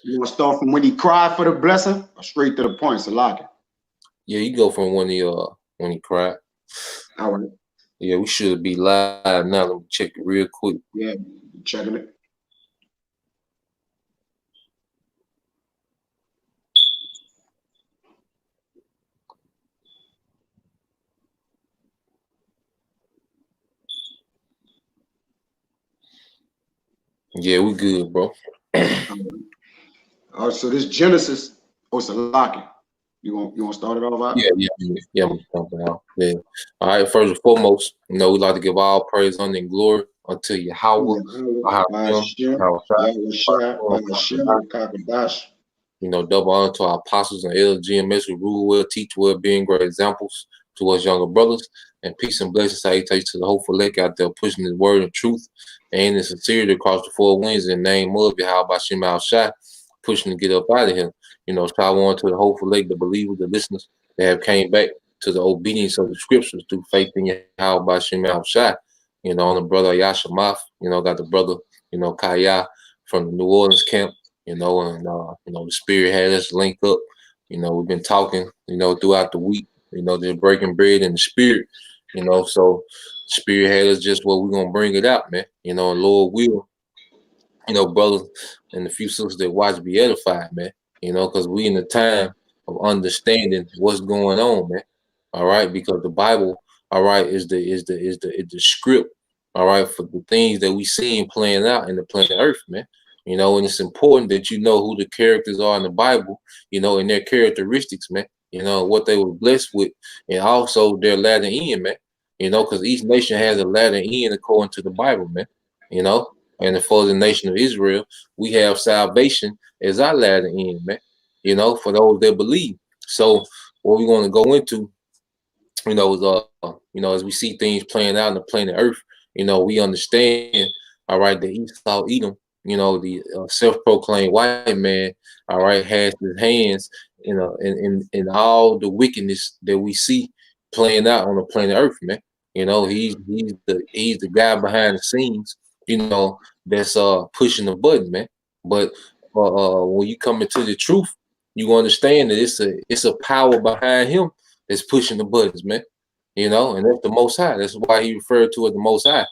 You want to start from when he cried for the blessing, or straight to the point, Salaki? Yeah, you go from when he cried. All right. Yeah, we should be live now. Let me check it real quick. Yeah, checking it. Yeah, we good, bro. All right, so this Genesis or Salaki. You want to start it off out? Yeah, I'm jumping out. Yeah. All right, first and foremost, we like to give all praise, honor, and glory unto Yahawah, Bahashem, Yahawah, Bahashem, Kakadash. double honor to our apostles and LGMS who rule well, teach well, being great examples to us younger brothers, and peace and blessings salutations to the hopeful lake out there pushing his word and truth and in sincerity across the four winds in the name of Yahawah Bashem Al Shai, pushing to get up out of here. Taiwan to the hopeful lake, the believers, the listeners that have came back to the obedience of the scriptures through faith in Yahawah Bashem Al Shai. On the brother Yashamath, got the brother, Kaya from the New Orleans camp, and the spirit had us link up. We've been talking, throughout the week, just breaking bread in the spirit, so spirit had us just where we're gonna bring it out, man. And Lord will, brothers and the few sisters that watch be edified, man. Because we in the time of understanding what's going on, man. All right, because the Bible, all right, is the script, all right, for the things that we seeing playing out in the planet Earth, man. And it's important that you know who the characters are in the Bible, and their characteristics, man. What they were blessed with, and also their latter end, man. Because each nation has a latter end according to the Bible, man. You know, and for the nation of Israel, we have salvation as our latter end, man. For those that believe. So what we want to go into, is as we see things playing out in the planet Earth, we understand, all right, that Esau Edom, the self-proclaimed white man, all right, has his hands, in all the wickedness that we see playing out on the planet Earth, man. He's the guy behind the scenes, that's pushing the button, man. But when you come into the truth, you understand that it's a power behind him that's pushing the buttons, man. And that's the Most High. That's why he referred to it the Most High.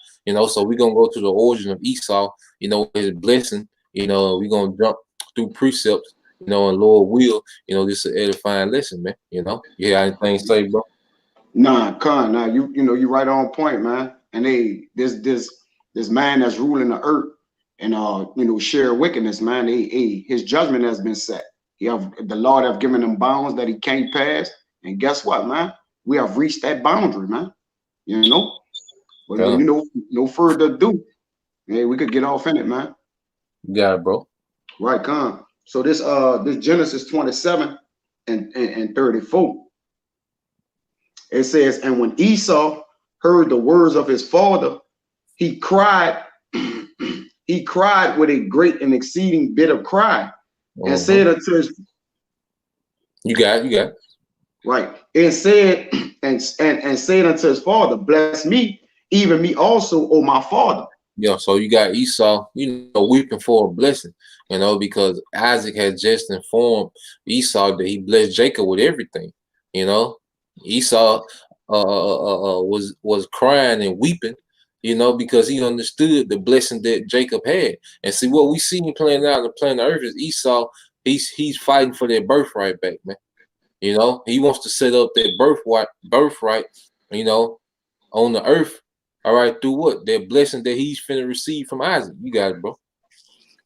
So we're gonna go to the origin of Esau, his blessing. We're gonna jump through precepts, and Lord will, this is an edifying lesson, man. You got anything to say, bro? Nah, Con, nah, you right on point, man. And this man that's ruling the earth and share wickedness, man. His judgment has been set. The Lord have given him bounds that he can't pass. And guess what, man? We have reached that boundary, man. Well, no further ado. Yeah, we could get off in it, man. You got it, bro. Right, Con. So this Genesis 27 and 34. It says, and when Esau heard the words of his father, he cried, he cried with a great and exceeding bitter cry, and said unto his You got it. Right. And said and said unto his father, bless me, even me also, O my father. Yeah, so you got Esau, weeping for a blessing, because Isaac had just informed Esau that he blessed Jacob with everything. Esau was crying and weeping, because he understood the blessing that Jacob had. And see, what we see him playing out on the planet Earth is Esau. He's fighting for their birthright back, man. He wants to set up that birthright, on the earth. All right, through what? That blessing that he's finna receive from Isaac. You got it, bro.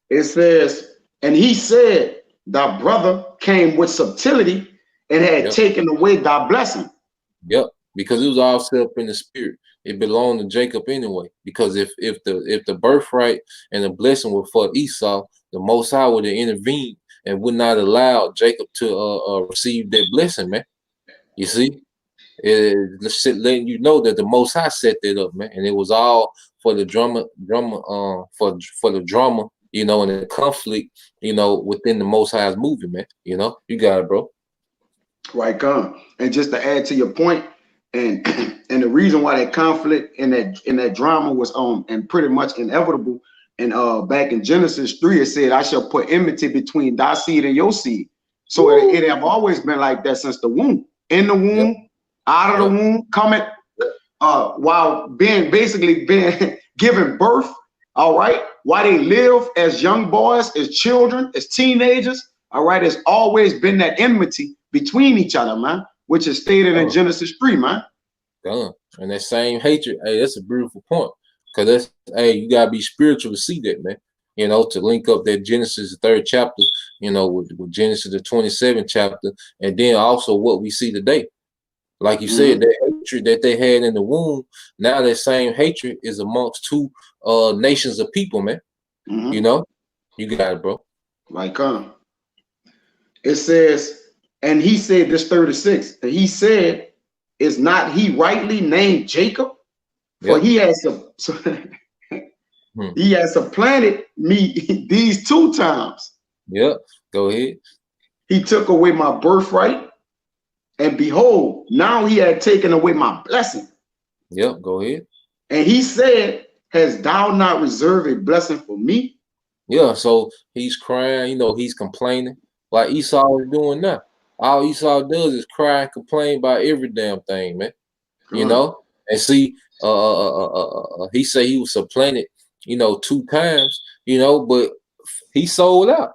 It says, and he said, thy brother came with subtlety and had taken away thy blessing. Yep, because it was all set up in the spirit. It belonged to Jacob anyway. Because if the birthright and the blessing were for Esau, the Most High would have intervened and would not allow Jacob to receive that blessing, man. You see, it's letting you know that the Most High set that up, man, and it was all for the drama, for the drama, and the conflict, within the Most High's movie, man. You got it, bro. Right, come. And just to add to your point, and and the reason why that conflict and that drama was and pretty much inevitable back in Genesis 3, it said, I shall put enmity between thy seed and your seed. So it have always been like that since the womb. In the womb, out of the womb, coming, while being given birth, all right, while they live as young boys, as children, as teenagers, all right, it's always been that enmity between each other, man, which is stated in Genesis 3, man. And that same hatred, hey, that's a beautiful point. Because you gotta be spiritual to see that, man. You know, to link up that Genesis, the 3rd chapter, you know, with Genesis, the 27th chapter, and then also what we see today. Like you said, that hatred that they had in the womb, now that same hatred is amongst two nations of people, man. You know, you got it, bro. Like, it says, and he said, this 36, and he said, is not he rightly named Jacob? For he has he has supplanted me these 2 times. Yep, go ahead. He took away my birthright, and behold, now he had taken away my blessing. Yep, go ahead. And he said, hast thou not reserved a blessing for me? Yeah, so he's crying, you know, he's complaining like Esau is doing now. All Esau does is cry and complain about every damn thing, man. You know, and see, he said he was supplanted, you know, 2 times, you know, but he sold out,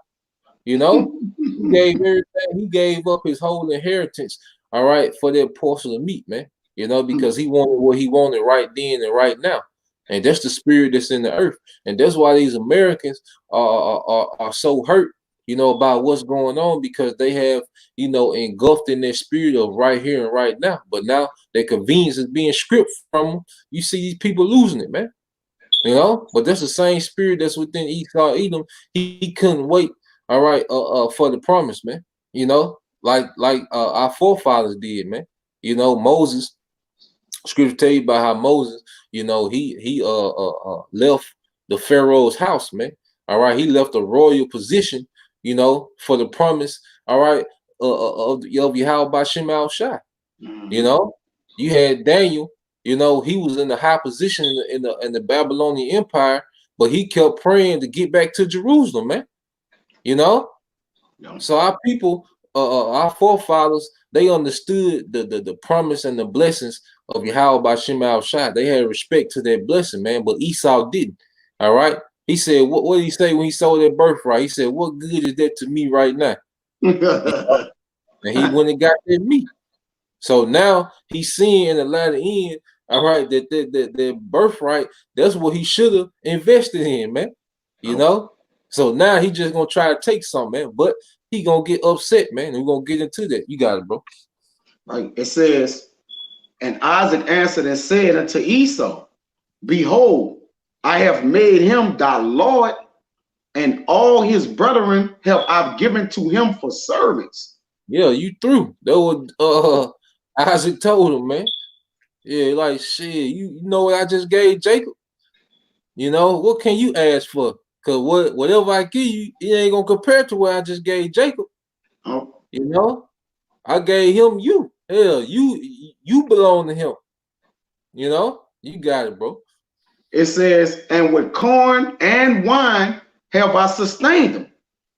you know. He gave everything, he gave up his whole inheritance, all right, for that parcel of meat, man, you know, because he wanted what he wanted right then and right now. And that's the spirit that's in the earth. And that's why these Americans are so hurt, you know, about what's going on, because they have, you know, engulfed in their spirit of right here and right now. But now their convenience is being stripped from them. You see these people losing it, man. You know, but that's the same spirit that's within Esau Edom. He couldn't wait, all right, for the promise, man. You know, like our forefathers did, man. You know, Moses, scripture tell you about how Moses, you know, he left the Pharaoh's house, man. All right, he left a royal position, you know, for the promise, all right, of Yahawah B'Shem Al Shai. You know, you had Daniel, you know, he was in the high position in the Babylonian Empire, but he kept praying to get back to Jerusalem, man. You know, so our people, our forefathers, they understood the promise and the blessings of Yahawah B'Shem Al Shai. They had respect to that blessing, man, but Esau didn't. All right. He said, what did he say when he sold that birthright? He said, what good is that to me right now? You know? And he went and got that meat. So now he's seeing in the latter end, all right, that birthright, that's what he should have invested in, man. You know? So now he just gonna try to take something, man. But he gonna get upset, man. We're gonna get into that. You got it, bro. Right. It says, and Isaac answered and said unto Esau, behold, I have made him thy Lord, and all his brethren have I given to him for servants. Yeah, you through. That was Isaac told him, man. Yeah, like shit, you know what I just gave Jacob? You know, what can you ask for? Cause whatever I give you, it ain't gonna compare to what I just gave Jacob. You know, I gave him you. Hell, you belong to him. You know, you got it, bro. It says, and with corn and wine have I sustained him.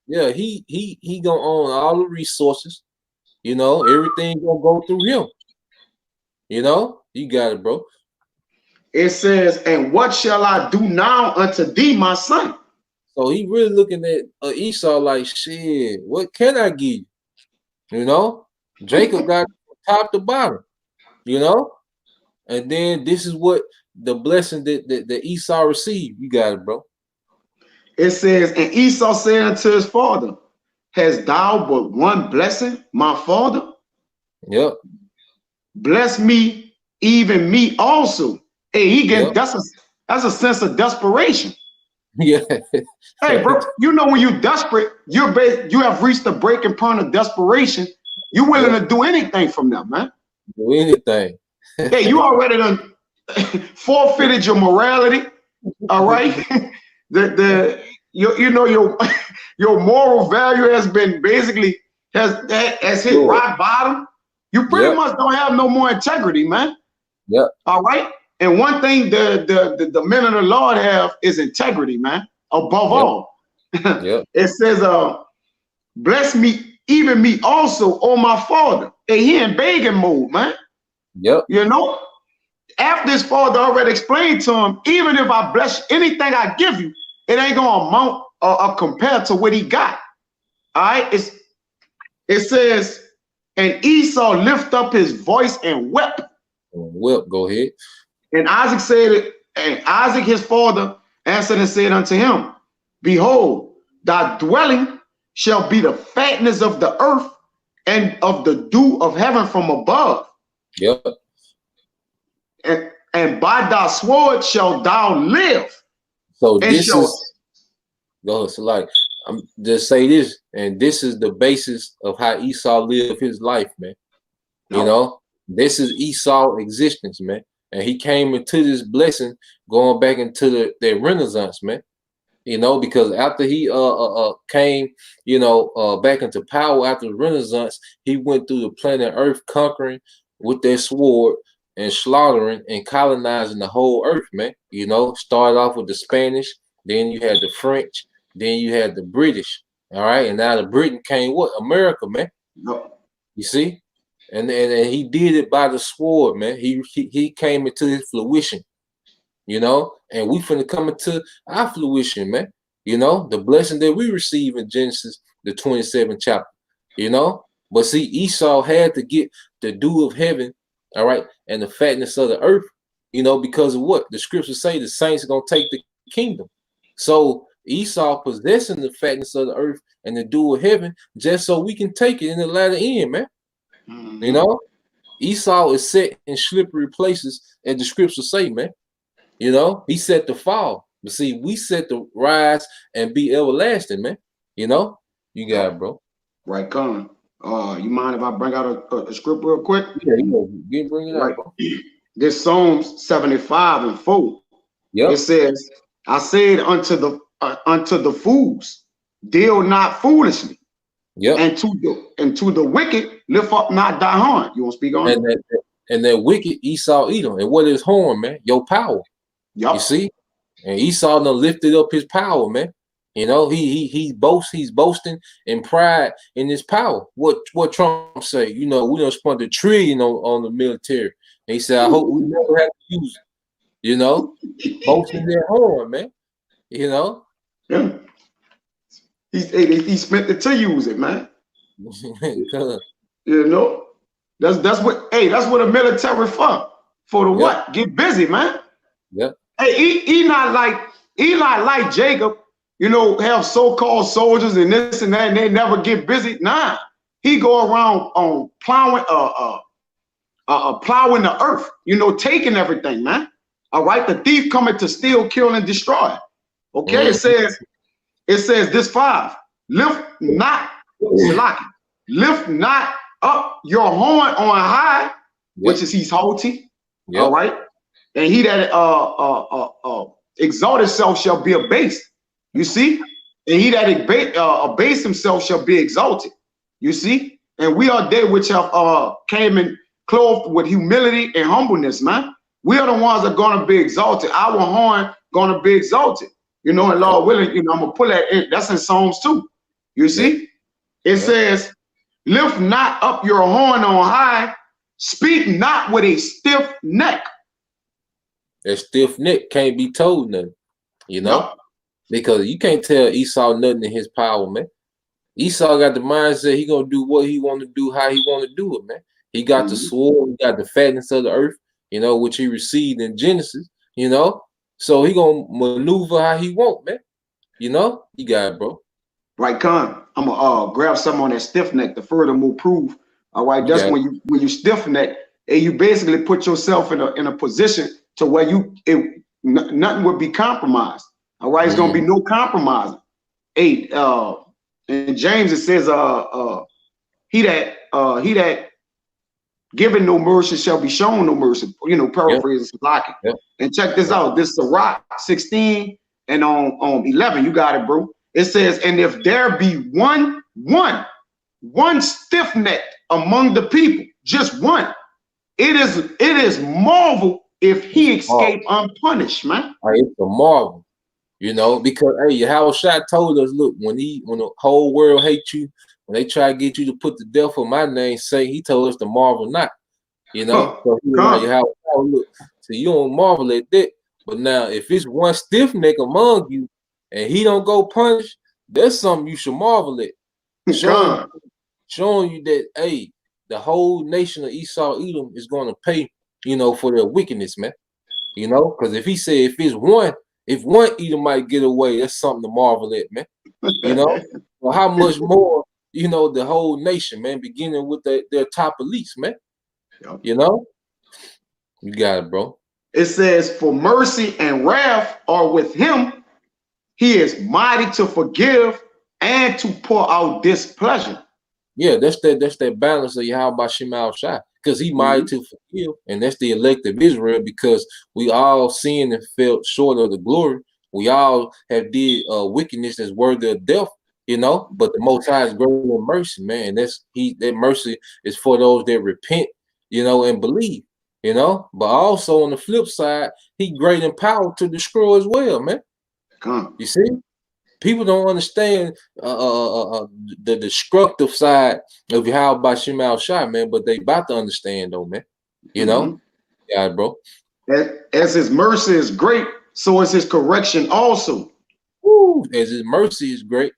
Yeah, he gonna own all the resources. You know, everything gonna go through him. You know, you got it, bro. It says, and what shall I do now unto thee, my son? So he really looking at Esau like, shit, what can I give you? You know, Jacob got top to bottom, you know, and then this is what the blessing that Esau received. You got it, bro. It says, and Esau said unto his father, hast thou but one blessing, my father? Yep. Bless me, even me also. Hey, he getting that's a sense of desperation. Yeah. Hey, bro, you know when you're desperate, you have reached the breaking point of desperation. You're willing to do anything from them, man. Do anything. Hey, you already done forfeited your morality. All right. You know your moral value has been basically has hit rock bottom. You pretty much don't have no more integrity, man. Yeah. All right. And one thing the men of the Lord have is integrity, man. above Yep. all. Yep. It says, bless me, even me also, oh my father. Hey, he in begging mode, man. Yep. You know, after his father already explained to him, even if I bless anything I give you, it ain't gonna amount compared to what he got. All right, it says, and Esau lift up his voice and wept. Wept. Go ahead. And Isaac said, and Isaac his father answered and said unto him, behold, thy dwelling shall be the fatness of the earth and of the dew of heaven from above. Yep. And by thy sword shalt thou live. So this is, go ahead. So like, I'm just say this, and this is the basis of how Esau lived his life, man. You know, this is Esau's existence, man. And he came into this blessing going back into the Renaissance, man. You know, because after he came, you know, back into power after the Renaissance, he went through the planet Earth conquering with their sword and slaughtering and colonizing the whole earth, man. You know, started off with the Spanish, then you had the French, then you had the British, all right? And now the Britain came what? America, man. You see? And he did it by the sword, man. He came into his fruition, you know, and we finna come into our fruition, man. You know, the blessing that we receive in Genesis, the 27th chapter, you know. But see, Esau had to get the dew of heaven, all right, and the fatness of the earth, you know, because of what? The scriptures say the saints are going to take the kingdom. So Esau possessing the fatness of the earth and the dew of heaven just so we can take it in the latter end, man. Mm-hmm. You know, Esau is set in slippery places, as the scriptures say, man. You know, he set to fall. But see, we set to rise and be everlasting, man. You know, you got it, bro. Right, Con. You mind if I bring out a script real quick? Yeah, bring it out, bro. This Psalms 75 and 4. Yep. It says, I said unto the fools, deal not foolishly. Yep. And to the wicked, lift up not thy horn. You want to speak on it? And that wicked Esau Edom. And what is horn, man? Your power. Yep. You see? And Esau done lifted up his power, man. You know, he's boasting in pride in his power. What Trump say? You know, we done spent $1 trillion on the military. And he said, I hope we never have to use it. You know, boasting their horn, man. You know. Yeah. He spent it to use it, man. You know, that's what a military for the what? Get busy, man. Yeah. Hey, he not like Jacob, you know, have so-called soldiers and this and that, and they never get busy. Nah, he go around on plowing the earth, you know, taking everything, man. All right, the thief coming to steal, kill, and destroy. Okay, it says this 5. Lift not up your horn on high, which is he's haughty. All right. And he that exalt himself shall be abased. You see? And he that abase himself shall be exalted. You see? And we are they which have came and clothed with humility and humbleness, man. We are the ones that are going to be exalted. Our horn going to be exalted. You know, and Lord willing, you know, I'm going to pull that in. That's in Psalms 2. You see? It says, lift not up your horn on high. Speak not with a stiff neck. That stiff neck can't be told nothing, you know, because you can't tell Esau nothing in his power, man. Esau got the mindset he gonna do what he want to do, how he want to do it, man. He got the sword, he got the fatness of the earth, you know, which he received in Genesis, you know. So he gonna maneuver how he want, man. You know, you got it, bro. Right, Con. I'm gonna grab some on that stiff neck to furthermore prove. All right, that's when you stiff neck and you basically put yourself in a position to where nothing would be compromised. All right, it's gonna be no compromising. 8. In James it says, he that given no mercy shall be shown no mercy. You know, paraphrasing Slocky. And check this out. This is Sirach 16 and on 11. You got it, bro. It says, and if there be one stiff-necked among the people, just one, it is marvel if he escape unpunished, man. It's a marvel. You know, because hey, Yahawah told us, look, when the whole world hates you, when they try to get you to put to death for my name's sake, he told us to marvel not. You know, so he was like, Come. Yahawah, look, so you don't marvel at that. But now, if it's one stiff neck among you, and he don't go punish, that's something you should marvel at. Showing Come. showing you that hey, the whole nation of Esau Edom is going to pay, for their wickedness, man. You know, because if he said if one Edomite get away, that's something to marvel at, man. You know, well, how much more, the whole nation, man, beginning with their top elites, man. Yep. You know, you got it, bro. It says, for mercy and wrath are with him. He is mighty to forgive and to pour out displeasure. Yeah, that's that balance of Yahawah Shemal Shai. Because he mighty to forgive, and that's the elect of Israel, because we all sinned and fell short of the glory. We all have did wickedness that's worthy of death, but the Most High is great in mercy, man. And that mercy is for those that repent, and believe, But also on the flip side, he great in power to destroy as well, man. Come. You see? People don't understand the destructive side of Yahawah Shemal Shai, man, but they about to understand though, man. Yeah, bro. As his mercy is great, so is his correction also. Woo, as his mercy is great,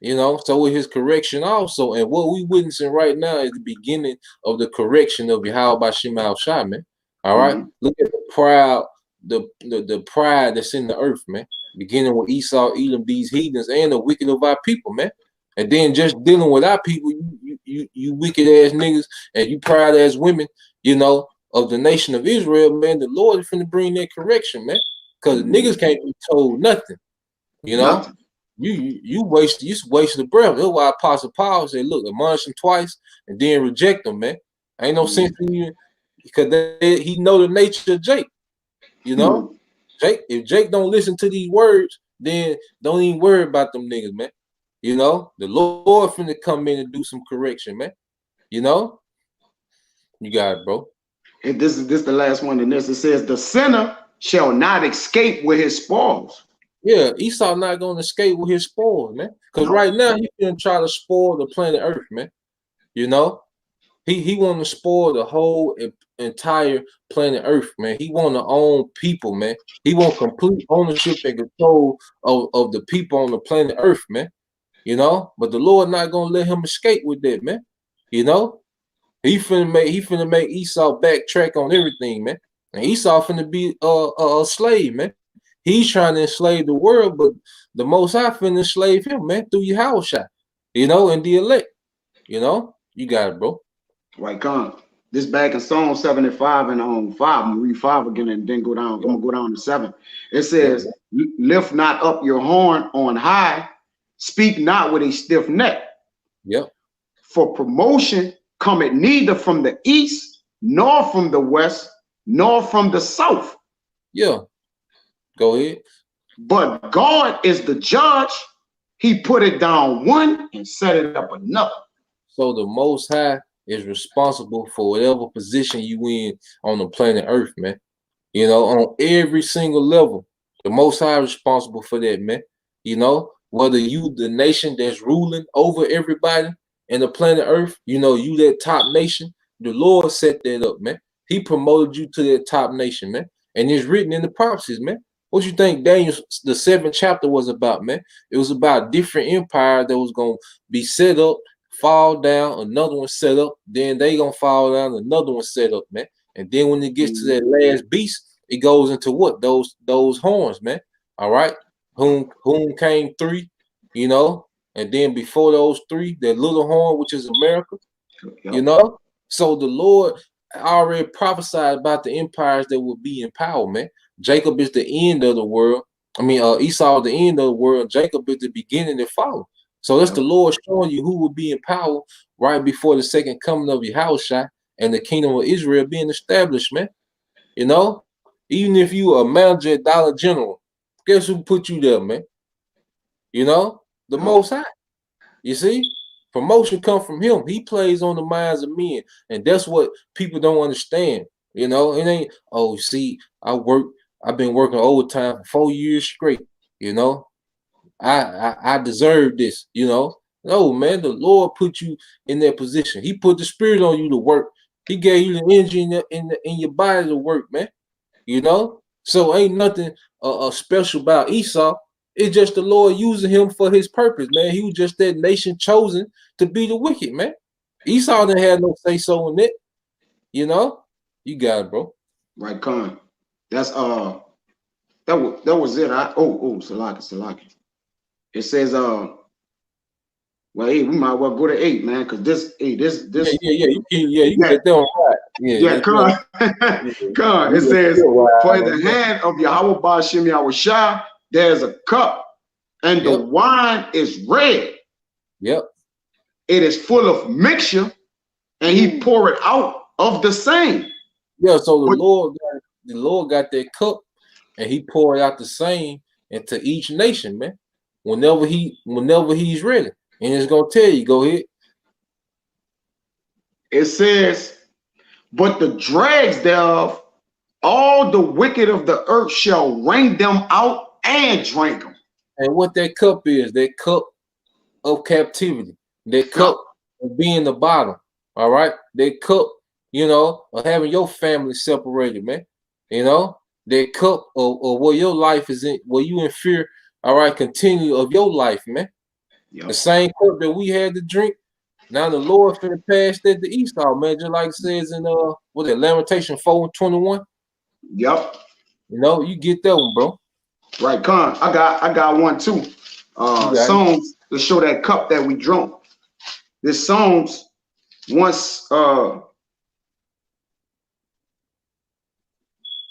so is his correction also. And what we witnessing right now is the beginning of the correction of Yahawah Shemal Shai, man. All right. Look at the pride that's in the earth, man. Beginning with Esau, Edom, these heathens, and the wicked of our people, man. And then just dealing with our people, you wicked ass niggas and you proud ass women, of the nation of Israel, man. The Lord is finna bring that correction, man. Because niggas can't be told nothing, Nothing. You waste the breath. That's why Apostle Paul said, look, admonish them twice and then reject them, man. Ain't no sense in you, because he know the nature of Jake. Jake, if Jake don't listen to these words, then don't even worry about them niggas, man. The Lord finna come in and do some correction, man. You got it, bro. And this is the last one in this. It says, the sinner shall not escape with his spoils. Yeah, Esau not gonna escape with his spoils, man. Because right now he's gonna try to spoil the planet Earth, man. He want to spoil the whole entire planet Earth, man. He want to own people, man. He want complete ownership and control of the people on the planet Earth, man. But the Lord not gonna let him escape with that, man. He finna make Esau backtrack on everything, man. And Esau finna be a slave, man. He's trying to enslave the world, but the Most High finna enslave him, man, through Yahawah, and the elect. You got it, bro. Right, come. This back in Psalm 75 and 5. I'm gonna read 5 again and then go down. I'm gonna go down to 7. It says, lift not up your horn on high, speak not with a stiff neck. Yep. For promotion cometh neither from the east, nor from the west, nor from the south. Yeah. Go ahead. But God is the judge. He put it down one and set it up another. So the Most High is responsible for whatever position you in on the planet Earth, man. On every single level, the Most High is responsible for that, man. Whether you the nation that's ruling over everybody in the planet Earth, you that top nation, the Lord set that up, man. He promoted you to that top nation, man. And it's written in the prophecies, man. What you think Daniel, the 7th chapter was about, man? It was about different empires that was going to be set up, fall down, another one set up, then they going to fall down, another one set up, man. And then when it gets to that last beast, it goes into what? Those horns, man. All right? Whom came 3, and then before those 3, that little horn, which is America, So the Lord already prophesied about the empires that will be in power, man. Jacob is the end of the world. Esau is the end of the world. Jacob is the beginning and follow. So that's the Lord showing you who will be in power right before the second coming of Yahawah and the kingdom of Israel being established, man. Even if you a manager at Dollar General, guess who put you there, man? The Most High. You see? Promotion come from him. He plays on the minds of men. And that's what people don't understand. It ain't, see, I've been working overtime for 4 years straight. You know, I deserve this. You know, no man, the Lord put you in that position. He put the spirit on you to work. He gave you the energy in your body to work, man. You know, so ain't nothing special about Esau. It's just the Lord using him for his purpose, man. He was just that nation chosen to be the wicked, man. Esau didn't have no say so in it. You know, you got it, bro. Right, Con. That's that was it. Salaki. It says well, hey, we might well go to 8, man, because this You can yeah, let them ride. yeah, Con. Con. It says, for in the hand of Yahawah Ba'ashem Yahushua, there's a cup, and the wine is red. Yep. It is full of mixture, and he pour it out of the same. Yeah, so the Lord got that cup, and he poured out the same into each nation, man. Whenever he's ready, and it's gonna tell you, go ahead. It says, but the dregs thereof, all the wicked of the earth shall wring them out and drink them. And what that cup is, that cup of captivity, that cup of being the bottom. All right, that cup, you know, of having your family separated, man. You know, that cup of where your life is in, where you in fear. All right, continue of your life, man. Yep. The same cup that we had to drink. Now the Lord finna pass that to Esau, man. Just like it says in what that Lamentation 4:21. Yep. You know, you get that one, bro. Right, Con. I got one too. Songs to show that cup that we drunk. This Psalms once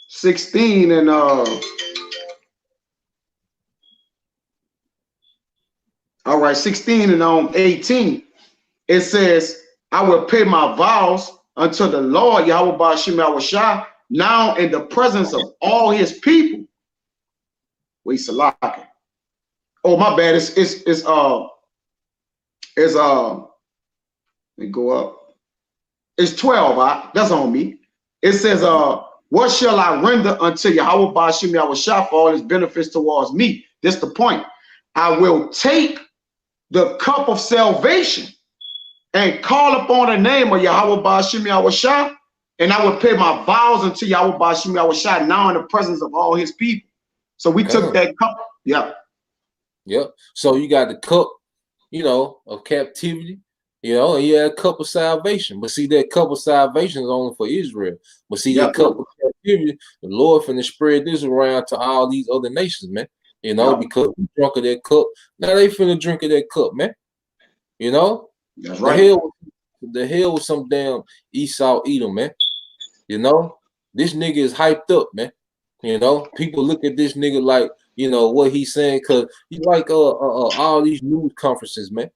16 and all right, 16 and 18. It says, I will pay my vows unto the Lord Yahawah Ba'ashem Yahushua now in the presence of all his people. Wait, Salaki. Oh, my bad. Let me go up. It's 12. That's on me. It says, what shall I render unto Yahawah Ba'ashem Yahushua for all his benefits towards me? This the point. I will take the cup of salvation and call upon the name of Yahawah Ba'ashem Yahushua, and I will pay my vows unto Yahawah Ba'ashem Yahushua now in the presence of all his people. So we took that cup. Yeah. Yep. So you got the cup, you know, of captivity, you know, and you had a cup of salvation. But see, that cup of salvation is only for Israel. But see, that cup of captivity, the Lord finna spread this around to all these other nations, man. You know, because we drunk of that cup. Now they finna drink of that cup, man. You know? That's right. The hell with some damn Esau Edom, man. You know? This nigga is hyped up, man. You know, people look at this nigga like, you know, what he's saying, because he like all these news conferences, man.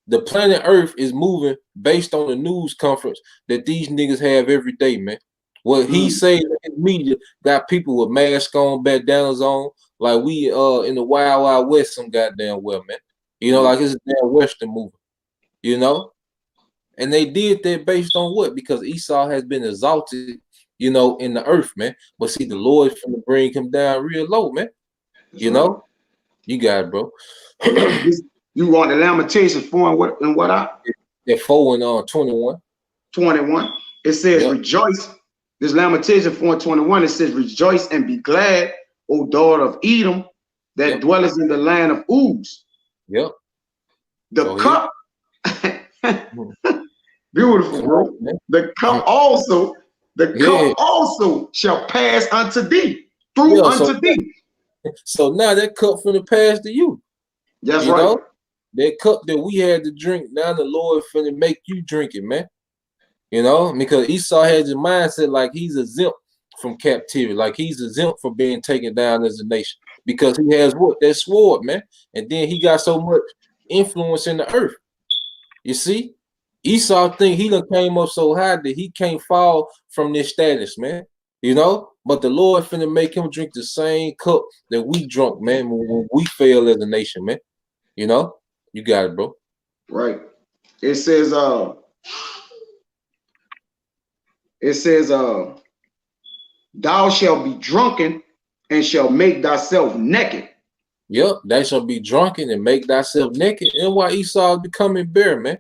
The planet Earth is moving based on the news conference that these niggas have every day, man. What he say in the media got people with masks on, bandanas on, like we in the Wild Wild West some goddamn well, man. You know, like it's a damn Western movie, you know? And they did that based on what? Because Esau has been exalted, you know, in the earth, man. But see, the Lord is going to bring him down real low, man. That's you know? You got it, bro. You want the Lamentations 4 and what I? They're 4 and 21. 21. It says, rejoice. This Lamentation 4:21, it says, rejoice and be glad, O daughter of Edom, that dwelleth in the land of Uz. Yep. The cup. Beautiful, bro. The cup also, cup also shall pass unto thee, through unto thee. So now that cup finna pass to you. That's right. Know? That cup that we had to drink, now the Lord finna make you drink it, man. You know, because Esau has his mindset like he's exempt from captivity, like he's exempt from being taken down as a nation. Because he has what? That sword, man. And then he got so much influence in the earth. You see? Esau think he done came up so high that he can't fall from this status, man. You know? But the Lord finna make him drink the same cup that we drunk, man, when we fail as a nation, man. You know? You got it, bro. Right. It says, thou shalt be drunken and shall make thyself naked. Yep, they shall be drunken and make thyself naked. And why Esau is becoming bare, man.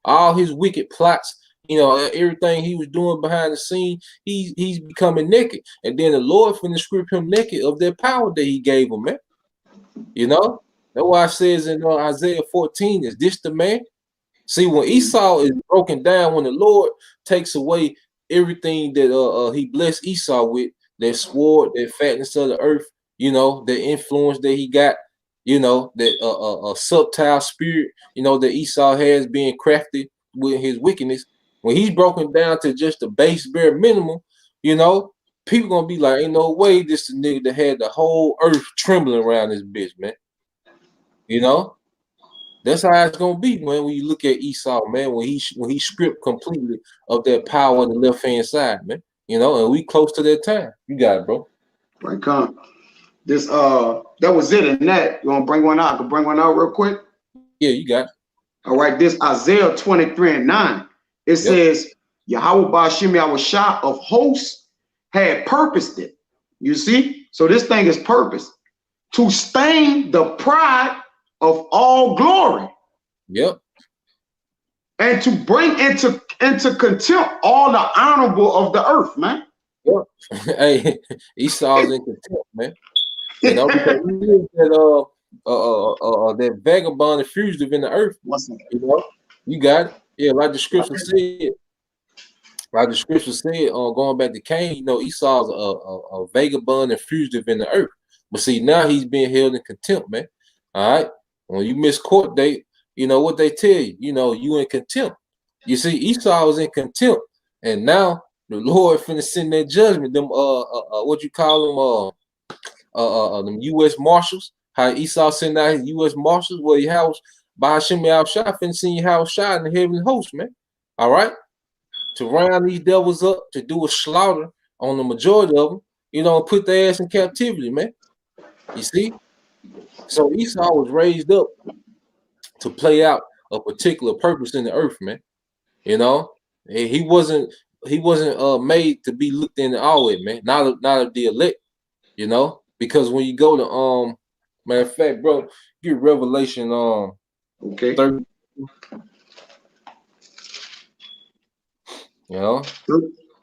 All his wicked plots, everything he was doing behind the scene, he's becoming naked. And then the Lord finna strip him naked of that power that he gave him, man. That's why it says in Isaiah 14, is this the man? See, when Esau is broken down, when the Lord takes away everything that he blessed Esau with, that sword, that fatness of the earth, the influence that he got, that subtle spirit, that Esau has being crafted with his wickedness. When he's broken down to just the base bare minimum, people gonna be like, ain't no way this nigga that had the whole earth trembling around this bitch, man. That's how it's gonna be, man. When you look at Esau, man, when he stripped completely of that power on the left hand side, man. And we close to that time. You got it, bro. Right, come. This that was it in that. You want to bring one out? I can bring one out real quick. Yeah, you got it. All right, this Isaiah 23:9. It says, Yahawah Ba'Shem Yahushua of hosts had purposed it. You see? So this thing is purpose to stain the pride of all glory. Yep. And to bring into contempt all the honorable of the earth, man. Yep. Hey, Esau's in contempt, man. Because that vagabond and fugitive in the earth. You got it. Yeah, like the scripture said. Like the scripture said, going back to Cain, Esau's a vagabond and fugitive in the earth. But see, now he's being held in contempt, man. All right. When you miss court date, what they tell you, you in contempt. You see, Esau was in contempt, and now the Lord finna send that judgment. Them what you call them, them U.S. Marshals. How Esau sent out his U.S. Marshals, where Yahawah Ba'Shem Yahushua finna send Yahawah in the heavenly host, man. All right, to round these devils up, to do a slaughter on the majority of them, put their ass in captivity, man. You see. So Esau was raised up to play out a particular purpose in the earth, man. He wasn't made to be looked in always, man. Not of the elect, because when you go to matter of fact, bro, get Revelation 30,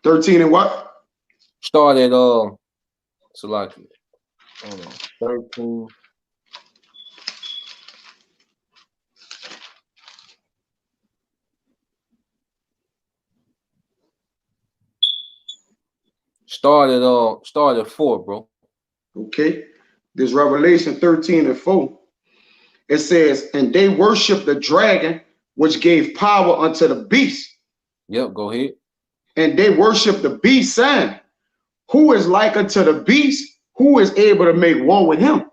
13 and what? Start at so like 13. Start at 4, bro. Okay. This Revelation 13 and 4. It says, and they worship the dragon, which gave power unto the beast. Yep, go ahead. And they worship the beast, saying, who is like unto the beast? Who is able to make war with him?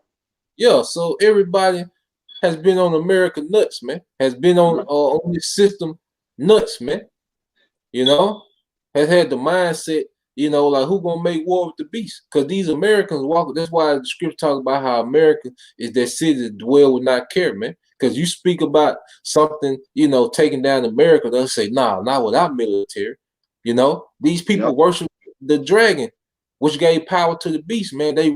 Yeah, so everybody has been on America nuts, man. Has been on this system nuts, man. Has had the mindset, like who gonna make war with the beast? Because these Americans walk. That's why the scripture talks about how America is that city that dwell will not care, man. Because you speak about something, taking down America, they'll say, nah, not without military. These people worship the dragon, which gave power to the beast, man. They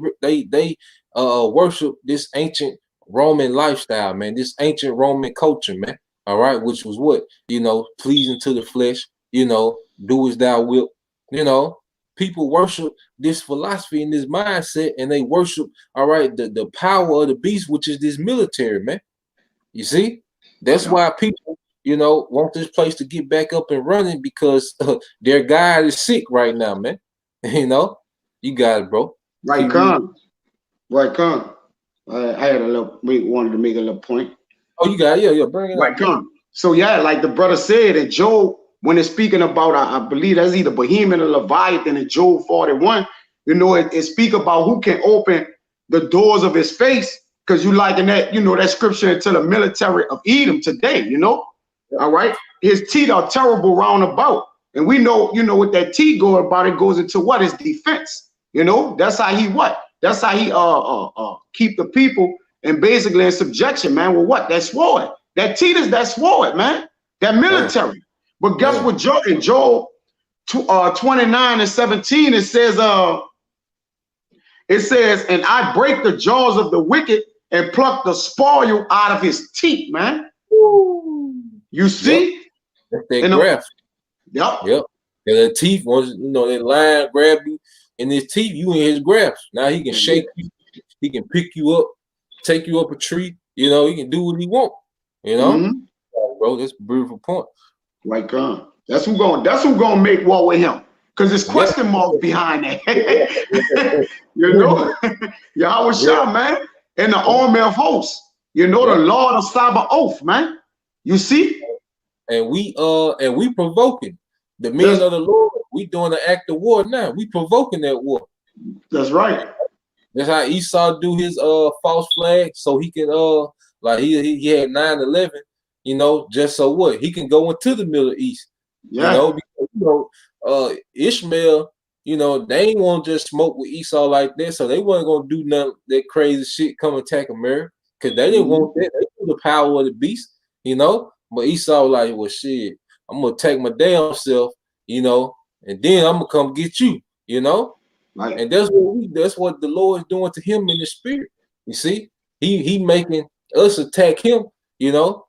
worship this ancient Roman lifestyle, man. This ancient Roman culture, man. All right, which was what, pleasing to the flesh, do as thou wilt. People worship this philosophy and this mindset, and they worship, all right, the power of the beast, which is this military, man. You see, that's why people, want this place to get back up and running, because their God is sick right now, man. You got it, bro. Right, Con. Right, Con. I had wanted to make a little point. Oh, you got it. Yeah, bring it right, up. Con. So yeah, like the brother said, that Job, when it's speaking about, I believe that's either Behemoth or Leviathan in Job 41, it speak about who can open the doors of his face, because you liken that, that scripture into the military of Edom today, all right? His teeth are terrible round about. And we know, what that teeth go about, it goes into what? His defense, that's how he what? That's how he keep the people and basically in subjection, man. Well, what? That sword. That teeth is that sword, man. That military. But guess what? In Job 29 and 17, it says, and I break the jaws of the wicked and plucked the spoil out of his teeth, man. Woo. You see? That's that graph. Yep. And the teeth, once that lion grab you in his teeth, you in his grasp. Now he can shake you, he can pick you up, take you up a tree. He can do what he want. Bro, that's a beautiful point. Right, on. That's who gonna make war with him. Because there's question marks behind that. Yahawah, man, in the army of hosts. The Lord of Sabaoth, man. You see? And we provoking the men of the Lord. We doing an act of war now. We provoking that war. That's right. That's how Esau do his false flag, so he can like he had 9/11, just so what he can go into the Middle East. Because Ishmael, they ain't want to just smoke with Esau like that, so they wasn't gonna do none of that crazy shit, come attack America, because they didn't want that. They knew the power of the beast, But Esau like, well, shit, I'm gonna attack my damn self, and then I'm gonna come get you, Right. And that's what the Lord is doing to him in the spirit. You see, he making us attack him,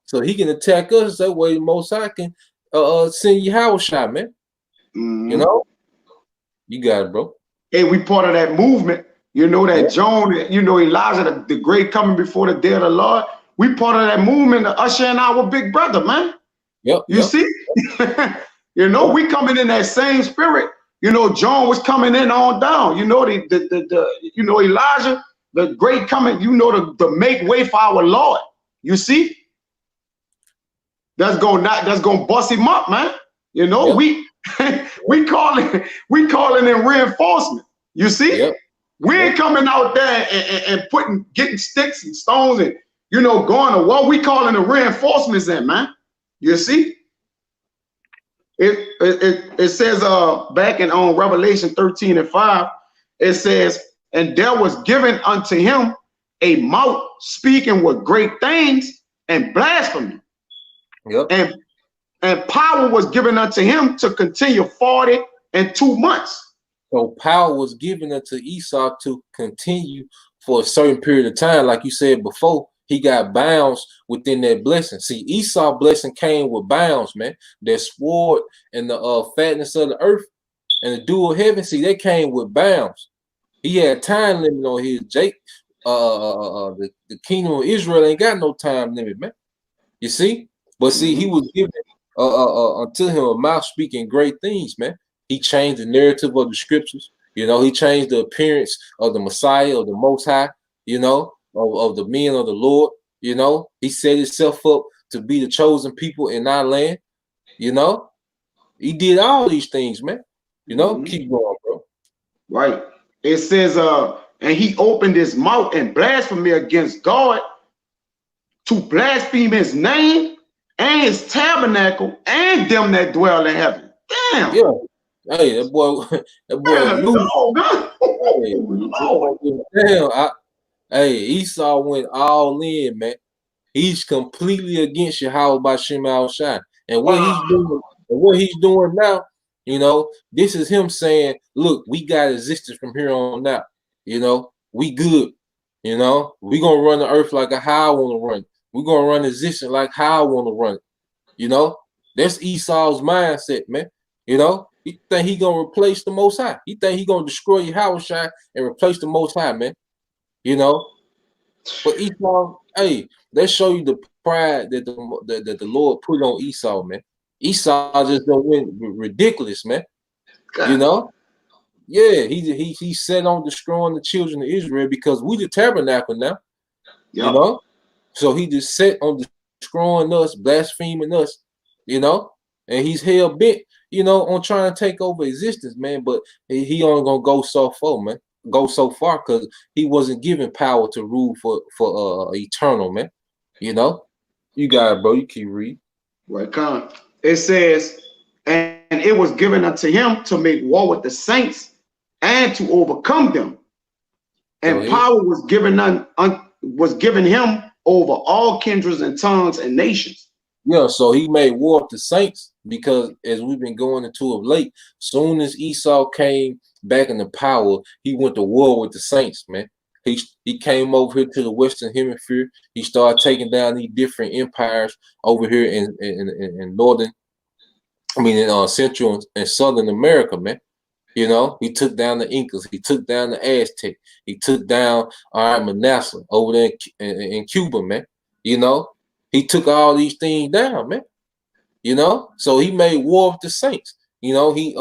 so he can attack us. That way, the Most High can send Yahawah, man. You got it, bro. Hey, we part of that movement. That John, Elijah, the great coming before the day of the Lord. We part of that movement to usher in our big brother, man. You see? We coming in that same spirit. John was coming in on down. Elijah, the great coming, to make way for our Lord. You see? That's gonna bust him up, man. We calling in reinforcement. You see? We ain't coming out there and getting sticks and stones and going to war. We calling the reinforcements in, man. You see? It says back in Revelation 13:5, it says, and there was given unto him a mouth speaking with great things and blasphemy. And power was given unto him to continue 42 months. So power was given unto Esau to continue for a certain period of time, like you said before. He got bounds within that blessing. See, Esau blessing came with bounds, man. That sword and the fatness of the earth and the dew of heaven. See, they came with bounds. He had time limit on his the kingdom of Israel ain't got no time limit, man. You see, but see, he was given unto him a mouth speaking great things, man. He changed the narrative of the scriptures. He changed the appearance of the Messiah, of the Most High. Of the men of the Lord, he set himself up to be the chosen people in our land, he did all these things, man. Keep going, bro. Right. It says, and he opened his mouth and blasphemy against God, to blaspheme his name and his tabernacle and them that dwell in heaven. Damn. Yeah. Hey, that boy Damn. Hey, Esau went all in, man. He's completely against Yahawah by Shem Al-Shai. And what he's doing now, this is him saying, look, we got existence from here on out. We good. We gonna run the earth like how I want to run it. We're gonna run existence like how I want to run it. That's Esau's mindset, man. He think he gonna replace the Most High. He think he gonna destroy Yahawah and replace the Most High, man. But Esau, hey, that show you the pride that the Lord put on Esau, man. Esau just don't went ridiculous, man. Yeah, he set on destroying the children of Israel because we the tabernacle now. So he just set on destroying us, blaspheming us, and he's hell bent, on trying to take over existence, man. But he only gonna go so far, man. Go so far because he wasn't given power to rule for eternal, man. You got it, bro. You keep reading. Right, Con. It says, and it was given unto him to make war with the saints and to overcome them. And power was given him over all kindreds and tongues and nations. Yeah, so he made war with the saints because as we've been going into of late, soon as Esau came back into power, he went to war with the saints, man. He came over here to the Western Hemisphere. He started taking down these different empires over here in northern, in Central and Southern America, man. You know, he took down the Incas. He took down the Aztec. He took down Manasseh over there in Cuba, man. You know, he took all these things down, man. You know, so he made war with the saints. You know, he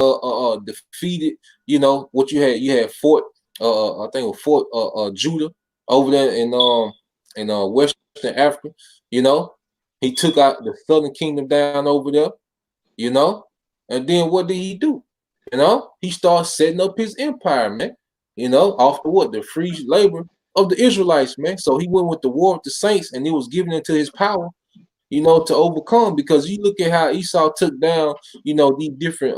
defeated. You know what you had? You had Fort I think it was Fort Judah over there in Western Africa. You know, he took out the Southern Kingdom down over there. You know, and then what did he do? You know, he started setting up his empire, man. You know, off the free labor of the Israelites, man. So he went with the war with the saints, and it was given into his power, you know, to overcome. Because you look at how Esau took down, you know, these different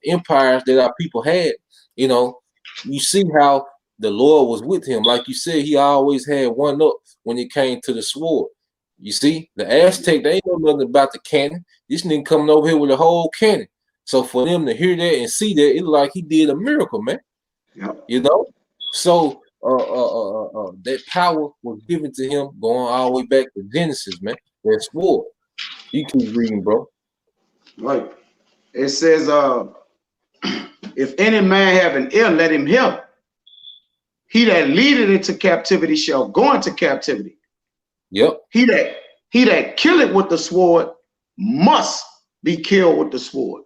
empires that our people had. You know, you see how the Lord was with him. Like you said, he always had one up when it came to the sword. You see, the Aztec, they ain't know nothing about the cannon. This nigga coming over here with a whole cannon. So for them to hear that and see that, it like he did a miracle, man. Yep. You know? So that power was given to him going all the way back to Genesis, man. That sword. You keep reading, bro. Right. It says, if any man have an ear, let him hear. He that leadeth into captivity shall go into captivity. Yep. He that killeth with the sword must be killed with the sword.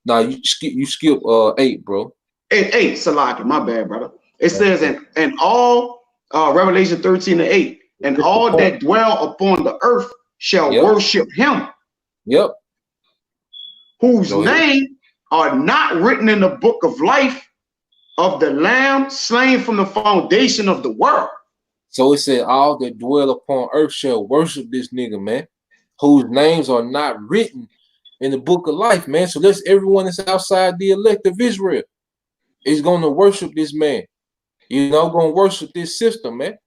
Now you skip 8, bro. 8, Salaki, my bad, brother. It says in all Revelation 13:8, and all that dwell upon the earth shall worship him. Yep. Whose name are not written in the book of life of the Lamb slain from the foundation of the world. So it said, all that dwell upon earth shall worship this nigga, man, whose names are not written in the book of life, man. So that's everyone that's outside the elect of Israel is going to worship this man, you know, going to worship this system, man.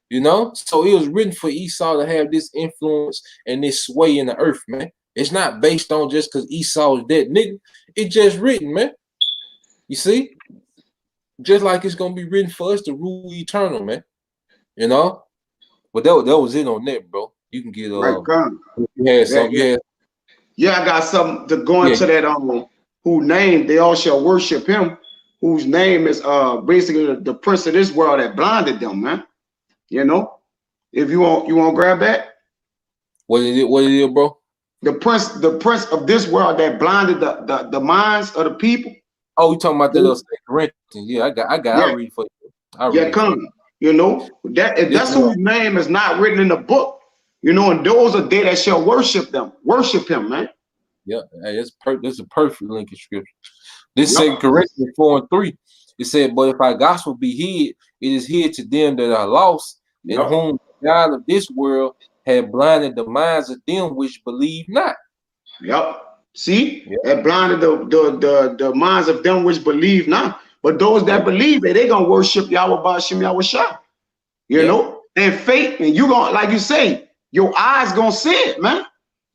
You know, so it was written for Esau to have this influence and this sway in the earth, man. It's not based on just because Esau is that nigga. It's just written, man. You see? Just like it's going to be written for us to rule eternal, man. You know, but that was it on that, bro. You can get right, you had something. Yeah, I got something to go into that. Whose name they all shall worship him, whose name is basically the prince of this world that blinded them, man. You know, if you want to grab that. What is it, bro? The prince of this world that blinded the minds of the people. Oh, you talking about that Corinthians? Yeah, I got. Yeah. I'll read for you. Come. You know, that's whose name is not written in the book. You know, and those are they that shall worship him, man. Yeah, hey, that's a perfect link in scripture. This 2 Corinthians 4:3. It said, but if our gospel be hid, it is hid to them that are lost, in whom the God of this world had blinded the minds of them which believe not. Yep. See, that blinded the minds of them which believe not. But those that believe it, they gonna worship Yahawah Ba'ashem Yahushua. You know, and faith, and you gonna, like you say, your eyes gonna see it, man.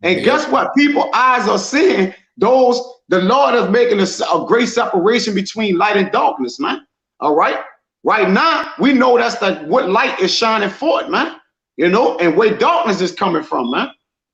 And guess what? People eyes are seeing those. The Lord is making a great separation between light and darkness, man. All right. Right now, we know that's what light is shining forth, man. You know, and where darkness is coming from, man.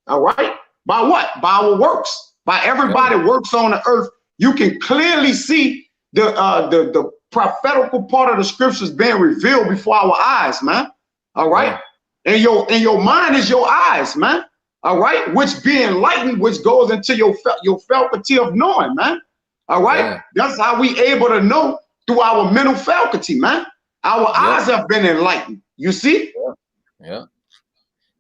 All right. By what? By our works. By everybody works on the earth. You can clearly see the prophetical part of the scriptures being revealed before our eyes, man. All right. And your mind is your eyes, man. All right, which be enlightened, which goes into your faculty of knowing, man. All right, that's how we able to know through our mental faculty, man. Our eyes have been enlightened. You see? Yeah.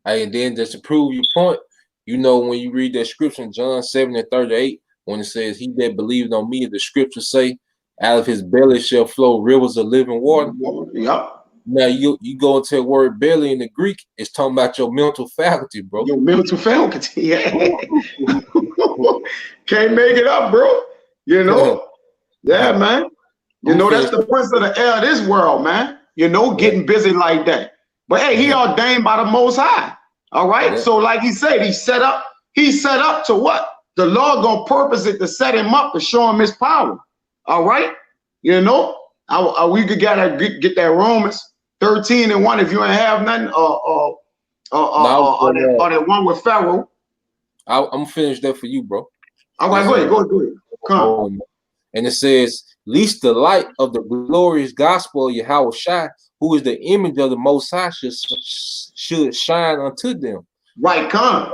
Hey, and then just to prove your point, you know, when you read that scripture in John 7:38, when it says, "He that believed on me," the scripture say, "out of his belly shall flow rivers of living water." Yep. Now you go into the word belly in the Greek, it's talking about your mental faculty, bro. Your mental faculty, yeah. Can't make it up, bro. You know, man. You know, that's the prince of the air of this world, man. You know, getting busy like that. But hey, he ordained by the Most High. All right. So, like he said, he set up to what? The Lord gonna purpose it to set him up to show him his power. All right. You know, we could get that Romans 13 and 1, if you ain't have nothing, or that one with Pharaoh. I'm finish that for you, bro. All right, go ahead. Come. And it says, "Least the light of the glorious gospel of Yahawah, who is the image of the Most High, should shine unto them." Right, come.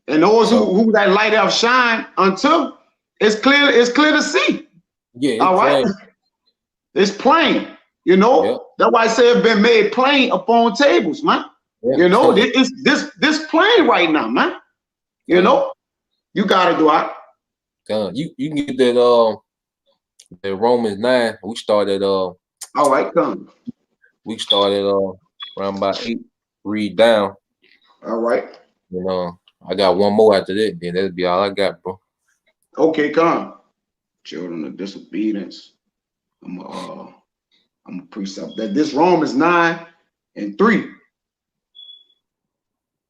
And those who that light have shine unto, it's clear to see. Yeah, all right. Plain. It's plain. You know, yep. That's why I say it's been made plain upon tables, man. Yeah, you know, this plain right now, man. You know, you gotta do it. You can get that Romans 9. We started all right, come. We started around about 8. Read down. All right. You know, I got one more after that, then that'll be all I got, bro. Okay, come. Children of disobedience. I'm a precept that this Romans 9 and 3.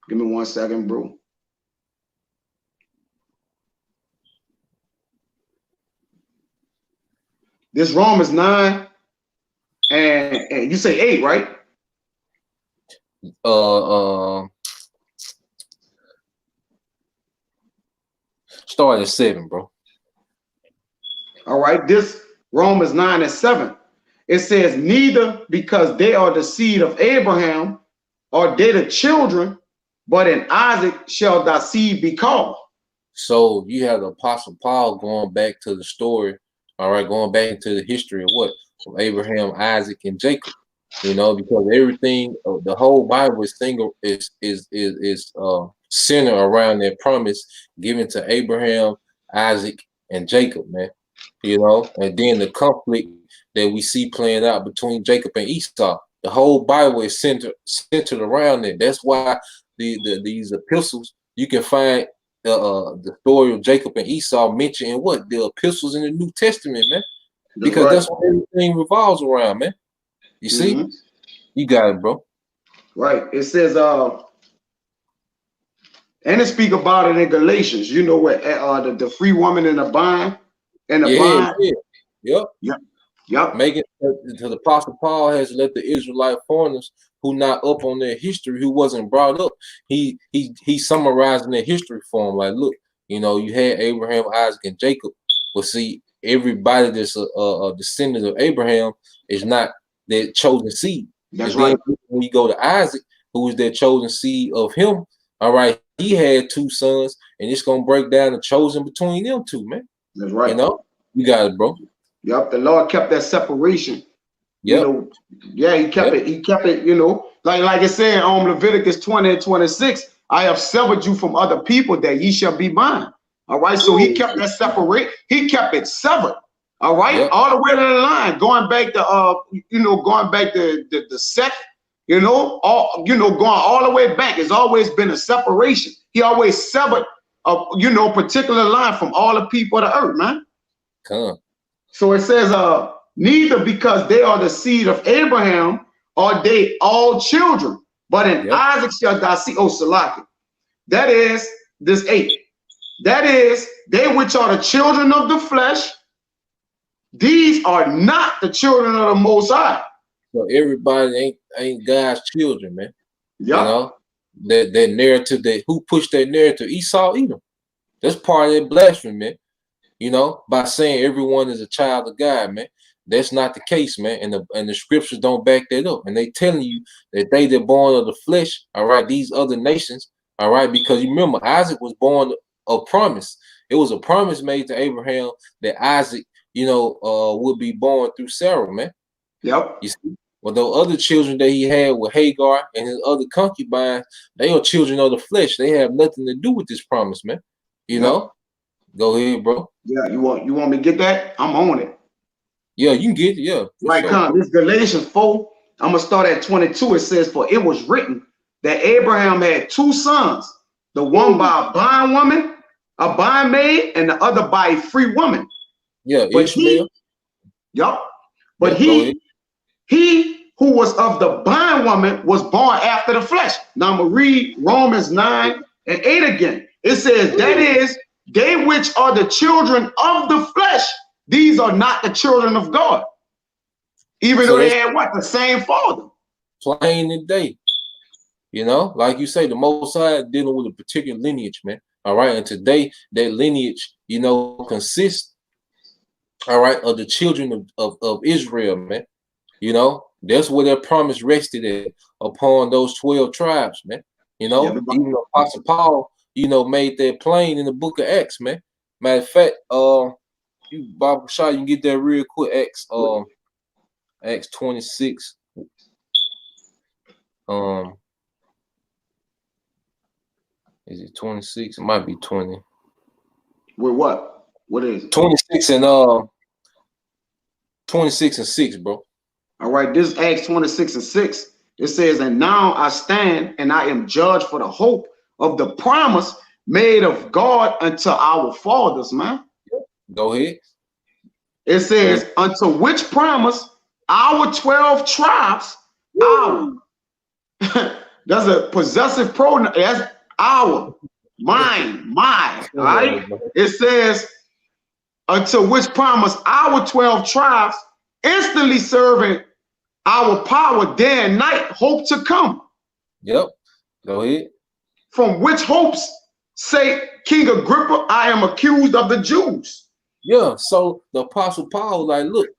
Give me 1 second, bro. This Romans 9 and you say 8, right? Start at 7, bro. All right, this Romans 9 and 7. It says, "Neither because they are the seed of Abraham are they the children, but in Isaac shall thy seed be called." So you have the Apostle Paul going back to the story, all right, going back into the history of what? Of Abraham, Isaac, and Jacob. You know, because everything, the whole Bible is centered around that promise given to Abraham, Isaac, and Jacob, man. You know, and then the conflict that we see playing out between Jacob and Esau. The whole Bible is centered around it. That's why these epistles, you can find the story of Jacob and Esau mentioned in what? The epistles in the New Testament, man. Because that's what everything revolves around, man. You see? You got it, bro. Right. It says, and it speak about it in Galatians. You know what? The free woman in the bind, Yep. Make it to the Apostle Paul has let the Israelite foreigners who not up on their history, who wasn't brought up. He summarizing their history for them. Like, look, you know, you had Abraham, Isaac, and Jacob. But see, everybody that's a descendant of Abraham is not their chosen seed. That's right. When you go to Isaac, who is their chosen seed of him, all right, he had 2 sons, and it's gonna break down the chosen between them 2, man. That's right. You know, you got it, bro. Yep, the Lord kept that separation. Yep. You know, yeah, he kept it. He kept it, you know, like it said on Leviticus 20 and 26, "I have severed you from other people that ye shall be mine." All right, so he kept that separate. He kept it severed. All right, all the way to the line, going back to the Seth, you know, going all the way back. It's always been a separation. He always severed a particular line from all the people of the earth, man. So it says, "Neither because they are the seed of Abraham are they all children, but in Isaac shall thy seed." Oh, Salaki. That is this 8. That is, they which are the children of the flesh, these are not the children of the Most High. So everybody ain't God's children, man. Yeah. You know, that narrative, who pushed that narrative? Esau, Edom. That's part of that blasphemy, man. You know, by saying everyone is a child of God, man. That's not the case, man. And the scriptures don't back that up. And they telling you that they that born of the flesh, all right, these other nations, all right, because you remember Isaac was born of promise. It was a promise made to Abraham that Isaac, would be born through Sarah, man. Yep. You see, well, the other children that he had with Hagar and his other concubines, they are children of the flesh. They have nothing to do with this promise, man. You know. Go ahead, bro. Yeah, you want me to get that? I'm on it. Yeah, you can get it. Yeah. Right, sure. This Galatians 4. I'm gonna start at 22. It says, "For it was written that Abraham had 2 sons, the one by a bondmaid, and the other by a free woman." Yeah, but Ishmael. But he who was of the bondwoman was born after the flesh. Now I'm gonna read Romans 9 and 8 again. It says, "That is, they which are the children of the flesh, these are not the children of God." Even though they had what? The same father. plain today. You know, like you say, the Most High dealing with a particular lineage, man. All right, and today that lineage, you know, consists, all right, of the children of Israel, man. You know, that's where their promise rested at, upon those 12 tribes, man. You Yeah, know, even Apostle Paul, you know, made that plain in the book of Acts, man. Matter of fact, you Bob Shaw, you can get that real quick. Acts 26. Is it 26? It might be 20. with what? What is it? 26 and 6, bro. All right, this is Acts 26 and 6. It says, and now I stand and I am judged for the hope of the promise made of God unto our fathers, man. Go ahead. It says, unto which promise our 12 tribes, our. That's a possessive pronoun. That's our, mine, my. All right. It says, unto which promise our 12 tribes, instantly serving our power day and night, hope to come. Yep. Go ahead. From which hopes say King Agrippa, I am accused of the Jews. Yeah. So the Apostle Paul, like, look,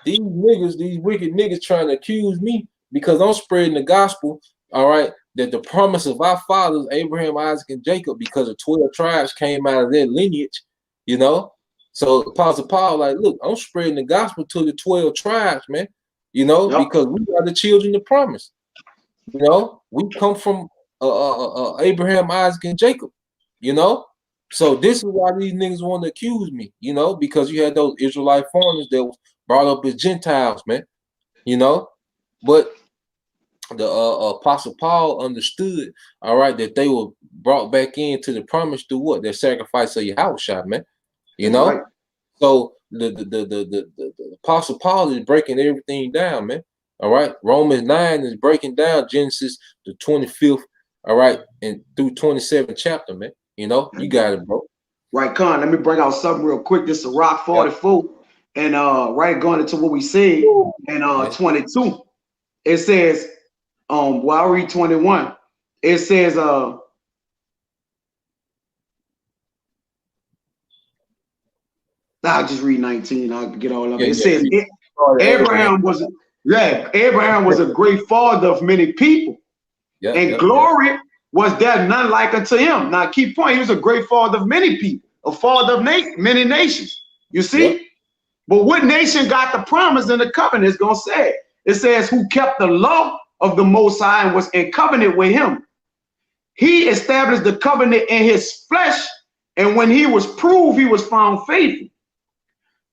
these niggas, these wicked niggas trying to accuse me because I'm spreading the gospel, all right, that the promise of our fathers, Abraham, Isaac, and Jacob, because the 12 tribes came out of their lineage, you know. So Apostle Paul, like, look, I'm spreading the gospel to the 12 tribes, man, you know, because we are the children of promise. You know, we come from Abraham, Isaac, and Jacob, you know. So this is why these niggas want to accuse me, you know, because you had those Israelite foreigners that was brought up as Gentiles, man, you know. But the Apostle Paul understood, all right, that they were brought back into the promise through what? Their sacrifice of Yahawah, man, you know. Right. So the Apostle Paul is breaking everything down, man. All right, Romans 9 is breaking down Genesis the 25th, all right, and through 27th chapter, man. You know, you got it, bro. Right, Con. Let me bring out something real quick. This is Rock 44, and right going into what we said in 22. It says, well, I'll read 21. It says, I'll just read 19. I'll get all of it. It says, Abraham was a great father of many people, and glory was there none like unto him. Now, key point, he was a great father of many people, a father of many nations. You see? But what nation got the promise and the covenant is going to say? It says, who kept the law of the Most High and was in covenant with him. He established the covenant in his flesh, and when he was proved, he was found faithful.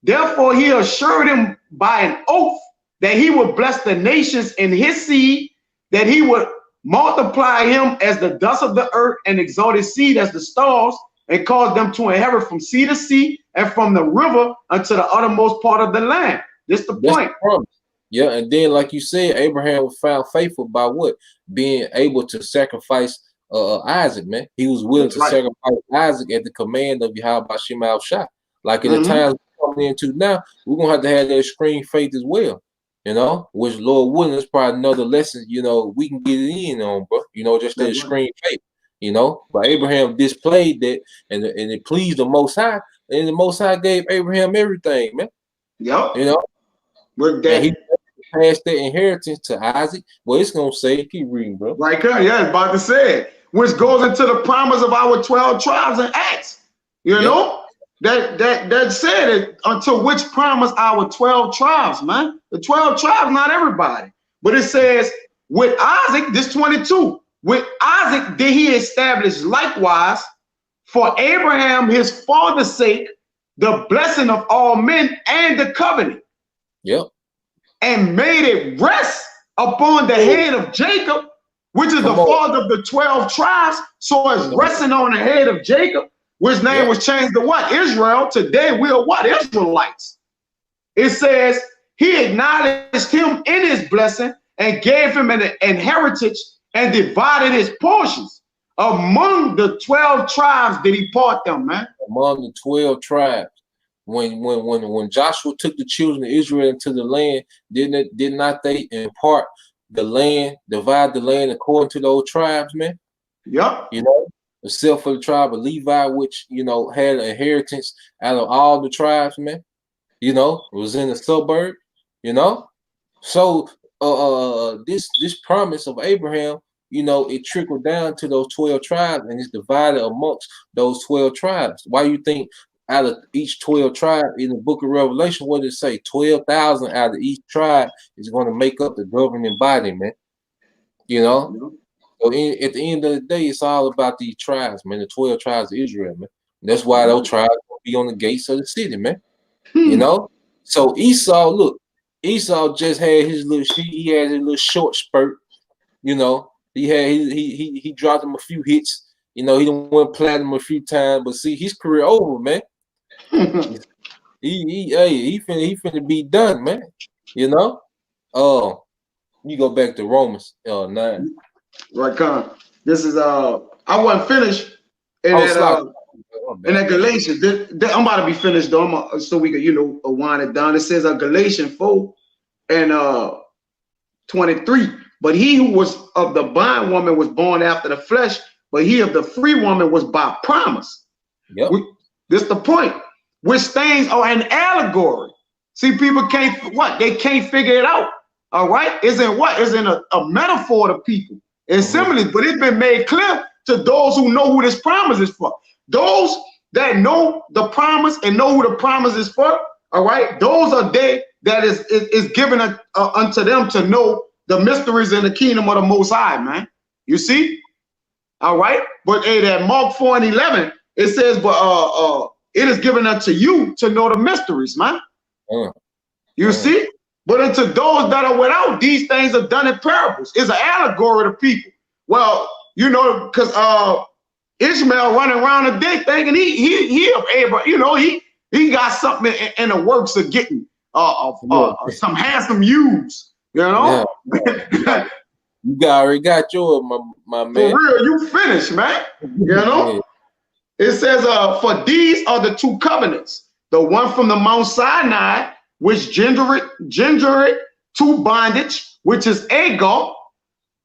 Therefore, he assured him by an oath that he would bless the nations in his seed, that he would multiply him as the dust of the earth and exalt his seed as the stars, and cause them to inherit from sea to sea and from the river unto the uttermost part of the land. This the point. Yeah, and then like you said, Abraham was found faithful by what? Being able to sacrifice Isaac, man. He was willing to sacrifice Isaac at the command of Yahawah Shema Shah. Like in the times we're coming into now, we're gonna have to have that extreme faith as well. You know, which Lord willing is probably another lesson, you know, we can get it in on, bro. You know, just that extreme faith, you know. But Abraham displayed that and it pleased the Most High, and the Most High gave Abraham everything, man. Yep. You know, and he passed that inheritance to Isaac. Well, it's gonna say, keep reading, bro. Right there, yeah, about to say it. Which goes into the promise of our 12 tribes in Acts. You know? That said it, until which promise our 12 tribes, man. The 12 tribes, not everybody. But it says, with Isaac, this 22, with Isaac did he establish likewise for Abraham, his father's sake, the blessing of all men and the covenant. Yep. And made it rest upon the head of Jacob, which is the father of the 12 tribes. So it's resting on the head of Jacob, which name was changed to what? Israel. Today we are what? Israelites. It says he acknowledged him in his blessing and gave him an inheritance and divided his portions among the 12 tribes. Did he part them, man? Among the 12 tribes. When Joshua took the children of Israel into the land, did not they impart the land, divide the land according to those tribes, man. Yep. You know, except for the tribe of Levi, which had an inheritance out of all the tribes, man. Was in the suburb. So this promise of Abraham, it trickled down to those 12 tribes, and it's divided amongst those 12 tribes. Why you think out of each 12 tribe in the book of Revelation, what did it say? 12,000 out of each tribe is going to make up the governing body, man. So at the end of the day, it's all about these tribes, man. The 12 tribes of Israel, man. And that's why those tribes will be on the gates of the city, man. So Esau just had his he had his little short spurt. He dropped him a few hits. He done went platinum a few times, but see, his career over, man. he finna be done, man. You go back to Romans 9. Right, Con. This is I wasn't finished in that Galatians. I'm about to be finished though. So we can wind it down. It says Galatians 4 and 23. But he who was of the bondwoman was born after the flesh, but he of the free woman was by promise. Yep. This the point. Which things are an allegory. See, people they can't figure it out. All right, it's in a metaphor to people. It's similar, but it's been made clear to those who know who this promise is for. Those that know the promise and know who the promise is for. All right, those are they that is given unto them to know the mysteries in the kingdom of the Most High, man. You see? All right. But that Mark 4 and 11, it says, but it is given unto you to know the mysteries, man. You see? But unto those that are without, these things are done in parables. It's an allegory to people. Well, because Ishmael running around today thinking he of Abraham, he got something in the works of getting some handsome ewes. Yeah. You already got yours, my man. For real, you finished, man. Yeah. It says, for these are the two covenants, the one from the Mount Sinai, which gendereth to bondage, which is Agar.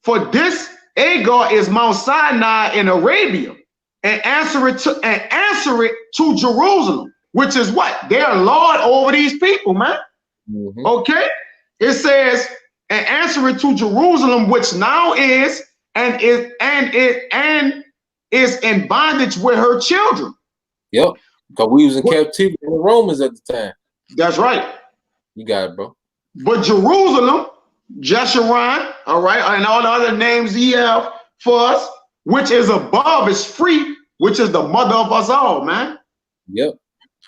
For this Agar is Mount Sinai in Arabia, and answer it to Jerusalem, which is what? They're Lord over these people, man. Okay. It says, and answer it to Jerusalem, which now is and is in bondage with her children. Yep, because we was in captivity in the Romans at the time. That's right. You got it, bro. But Jerusalem, Jeshurun, all right, and all the other names he have for us, which is above, is free, which is the mother of us all, man. Yep.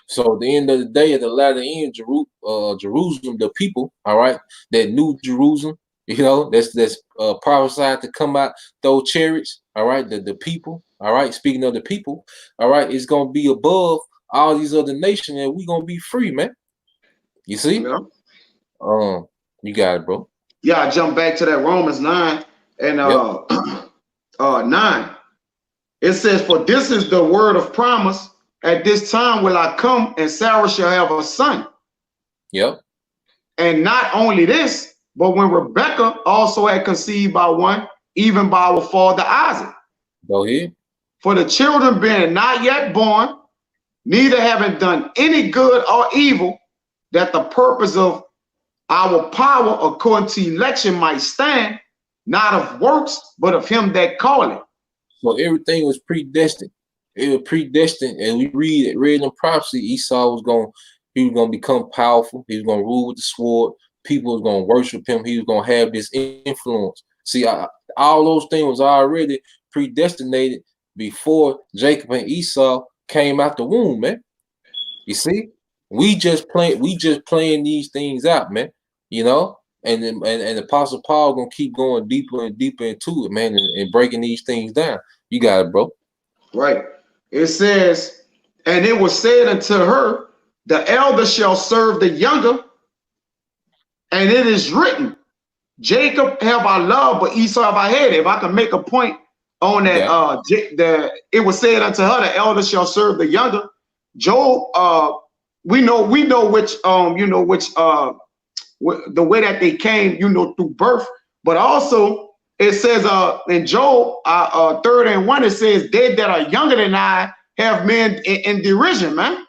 So at the end of the day, at the latter end, Jerusalem, the people, all right, that new Jerusalem, that's prophesied to come out those chariots, all right, the people, all right, speaking of the people, all right, it's gonna be above all these other nations, and we're gonna be free, man. You see? Yeah. You got it, bro. Yeah, I jump back to that Romans 9 and 9. It says, for this is the word of promise. At this time will I come, and Sarah shall have a son. Yep. And not only this, but when Rebekah also had conceived by one, even by our father Isaac. Go ahead. For the children being not yet born, neither having done any good or evil, that the purpose of our power according to election might stand, not of works, but of him that called it. So everything was predestined. It was predestined, and we read in prophecy, Esau was gonna become powerful. He was gonna rule with the sword. People was gonna worship him. He was gonna have this influence. See, all those things was already predestinated before Jacob and Esau came out the womb, man. You see, we just playing these things out, man. And Apostle Paul gonna keep going deeper and deeper into it, man, and breaking these things down. You got it, bro. Right. It says, and it was said unto her, the elder shall serve the younger, and it is written, Jacob have I loved, but Esau have I hated. If I can make a point on that, it was said unto her, the elder shall serve the younger. Job, we know which the way that they came, through birth, But also it says in Job 30:1, it says, they that are younger than I have men in derision, man.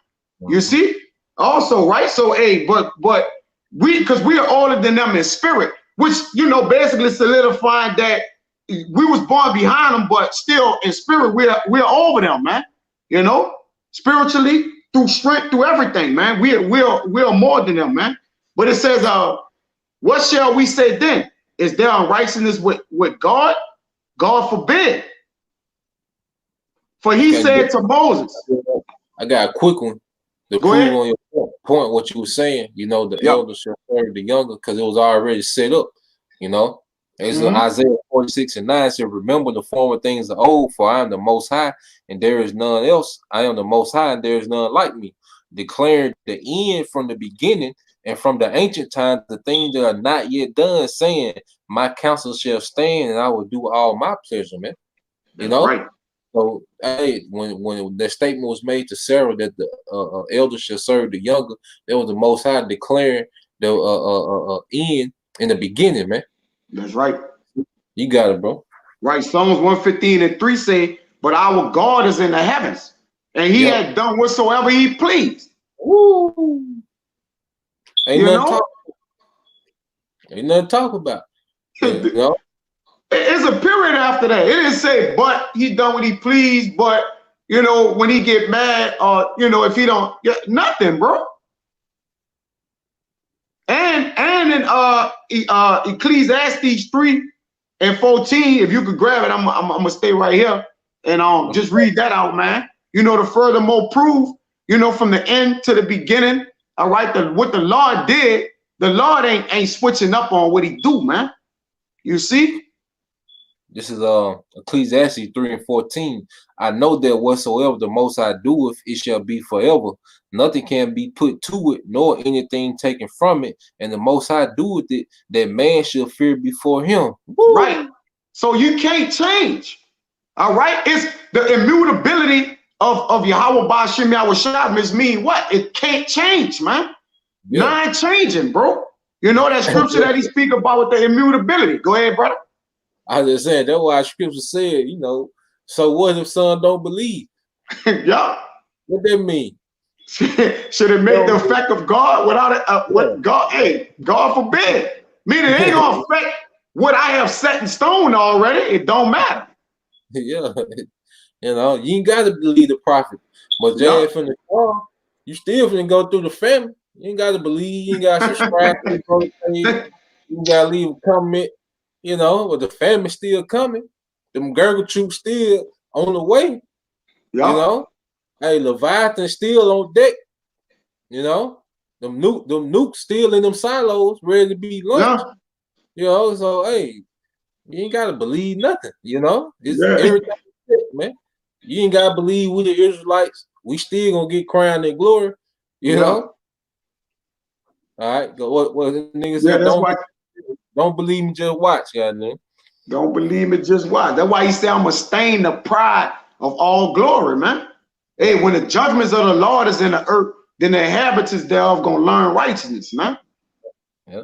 You see? Also, right? So but we, because we are older than them in spirit, which, you know, basically solidifying that we was born behind them, but still in spirit we're over them, man. You know, spiritually, through strength, through everything, man. We're more than them, man. But it says, what shall we say then? Is there unrighteousness with God? God forbid. For he said to Moses, I got a quick one to go prove ahead. on your point what you were saying. You know, the Yep. elder shall serve the younger, because it was already set up. You know, it's Isaiah 46:9 said, remember the former things of old, for I am the most high, and there is none else. I am the most high, and there is none like me. Declaring the end from the beginning, and from the ancient times the things that are not yet done, saying, my counsel shall stand, and I will do all my pleasure, man. You know? Right. So, hey, when the statement was made to Sarah that the elder shall serve the younger, that was the Most High declaring the end in the beginning, man. That's right. You got it, bro. Right. Psalms 115:3 say, but our God is in the heavens, and he had done whatsoever he pleased. Woo. Ain't You nothing know? to talk about. You know? It's a period after that. It didn't say, but he done what he pleased, but, you know, when he get mad, or, you know, if he don't, nothing, bro. And in Ecclesiastes 3:14, if you could grab it, I'm gonna stay right here and just read that out, man. You know, to furthermore prove, you know, from the end to the beginning, all right, what the Lord did, the Lord ain't switching up on what he do, man. You see? This is Ecclesiastes 3:14. I know that whatsoever the Most High doeth, it shall be forever. Nothing can be put to it, nor anything taken from it. And the Most High doeth it, that man shall fear before him. Woo! Right. So you can't change. All right. It's the immutability of Yahawah Ba'Shem Yahushua mean what? It can't change, man. Yeah. Non-changing, bro. You know that scripture that he speak about with the immutability. Go ahead, brother. I just said that's why scripture said, you know, so what if son don't believe? Yeah. What that mean? Should it make the effect of God without it? What God? Hey, God forbid. Meaning it ain't gonna affect what I have set in stone already. It don't matter. Yeah. You know, you ain't gotta believe the prophet, but Jay from the car, you still finna go through the family. You ain't gotta believe, you ain't gotta subscribe to the brother page, you gotta leave a comment, you know, but the family still coming. Them Gurgle troops still on the way. You know. Hey, Leviathan still on deck. You know, them nukes still in them silos, ready to be launched. You know, so hey, you ain't gotta believe nothing. You know, it's everything, man. You ain't gotta believe we the Israelites. We still gonna get crowned in glory. You know. All right. What the nigga said? Don't believe me, just watch, goddamn. Don't believe me, just watch. That's why he said, I'm gonna stain the pride of all glory, man. Hey, when the judgments of the Lord is in the earth, then the inhabitants thereof gonna learn righteousness, man. Yeah.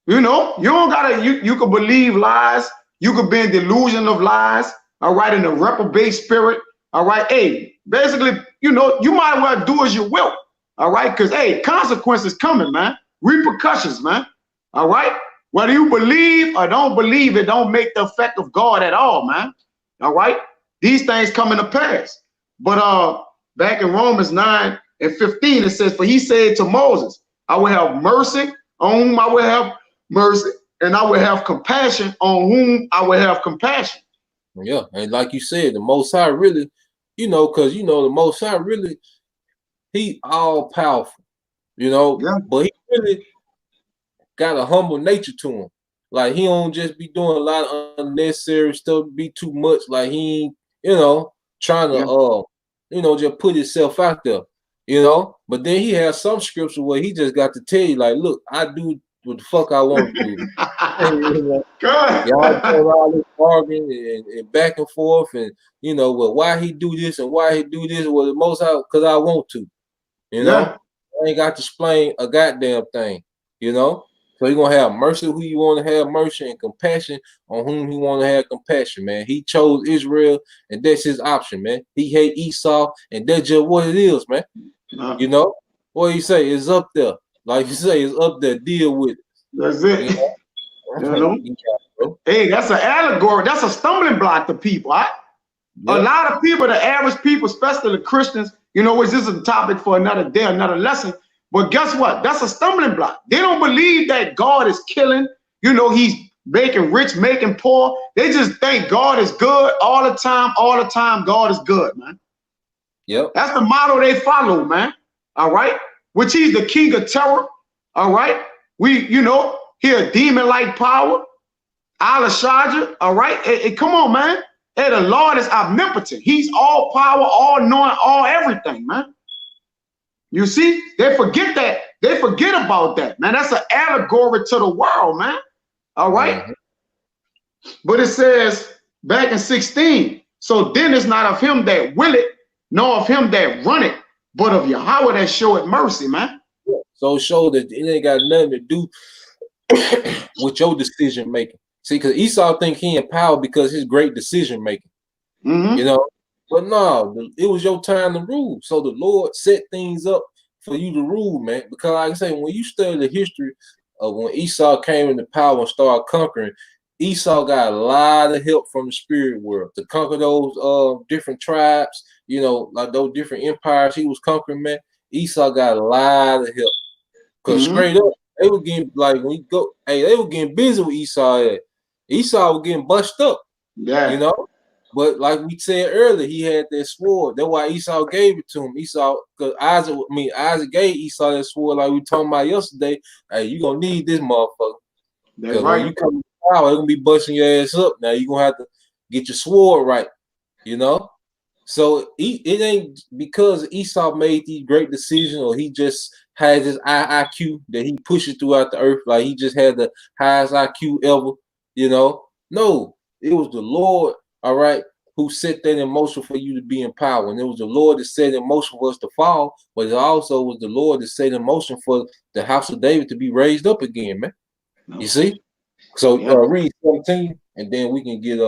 You know, you don't gotta, you can believe lies, you could be in delusion of lies, all right, in a reprobate spirit, all right. Hey, basically, you know, you might well do as you will, all right, because hey, consequences coming, man, repercussions, man, all right. Whether you believe or don't believe, it don't make the effect of God at all, man. All right, these things come into pass. But back in Romans 9:15, it says, for he said to Moses, I will have mercy on whom I will have mercy, and I will have compassion on whom I will have compassion. Yeah, and like you said, the Most High really, you know, because you know the Most High really, he all powerful, you know, but he really got a humble nature to him. Like he don't just be doing a lot of unnecessary stuff, be too much. Like he ain't, you know, trying to you know, just put himself out there, you know. But then he has some scripture where he just got to tell you, like, look, I do what the fuck I want to do. Y'all doing all this arguing and back and forth, and you know, well, why he do this and why he do this? Well, the most out because I want to, you know. I ain't got to explain a goddamn thing, you know. So he gonna have mercy who you want to have mercy and compassion on whom he want to have compassion, man. He chose Israel, and that's his option, man. He hate Esau, and that's just what it is, man. You know what you say is up there, like you say, it's up there. Deal with it. That's it. You know? You know? Hey, that's an allegory. That's a stumbling block to people. Yep. A lot of people, the average people, especially the Christians, you know, which this is a topic for another day, another lesson. But guess what? That's a stumbling block. They don't believe that God is killing. You know, he's making rich, making poor. They just think God is good all the time. All the time, God is good, man. Yep. That's the motto they follow, man. All right. Which he's the king of terror. All right. We, you know, he a demon-like power. Al-Shaja. All right. Hey, come on, man. Hey, the Lord is omnipotent. He's all power, all knowing, all everything, man. You see, they forget that. They forget about that, man. That's an allegory to the world, man. All right. But it says back in 16, so then it's not of him that will it, nor of him that run it, but of Yahawah that showeth mercy, man. So show that it ain't got nothing to do with your decision making. See, because Esau think he in power because his great decision making. You know, but no, it was your time to rule. So the Lord set things up for you to rule, man. Because like I say, when you study the history of when Esau came into power and started conquering, Esau got a lot of help from the spirit world to conquer those different tribes, you know, like those different empires he was conquering, man. Esau got a lot of help. Because straight up, they were getting, like, when you go, hey, they were getting busy with Esau. Esau was getting bust up, you know. But like we said earlier, he had that sword. That's why Esau gave it to him. Esau, because Isaac gave Esau that sword, like we talking about yesterday. Hey, you gonna need this motherfucker. Because when you come to power, they're gonna be busting your ass up. Now you're gonna have to get your sword right, you know. So it ain't because Esau made these great decisions, or he just has this IQ that he pushes throughout the earth, like he just had the highest IQ ever, you know. No, it was the Lord, all right, who set that in motion for you to be in power. And it was the Lord that set in motion for us to fall, but it also was the Lord that set in motion for the house of David to be raised up again, man. You see? So read 17, and then we can get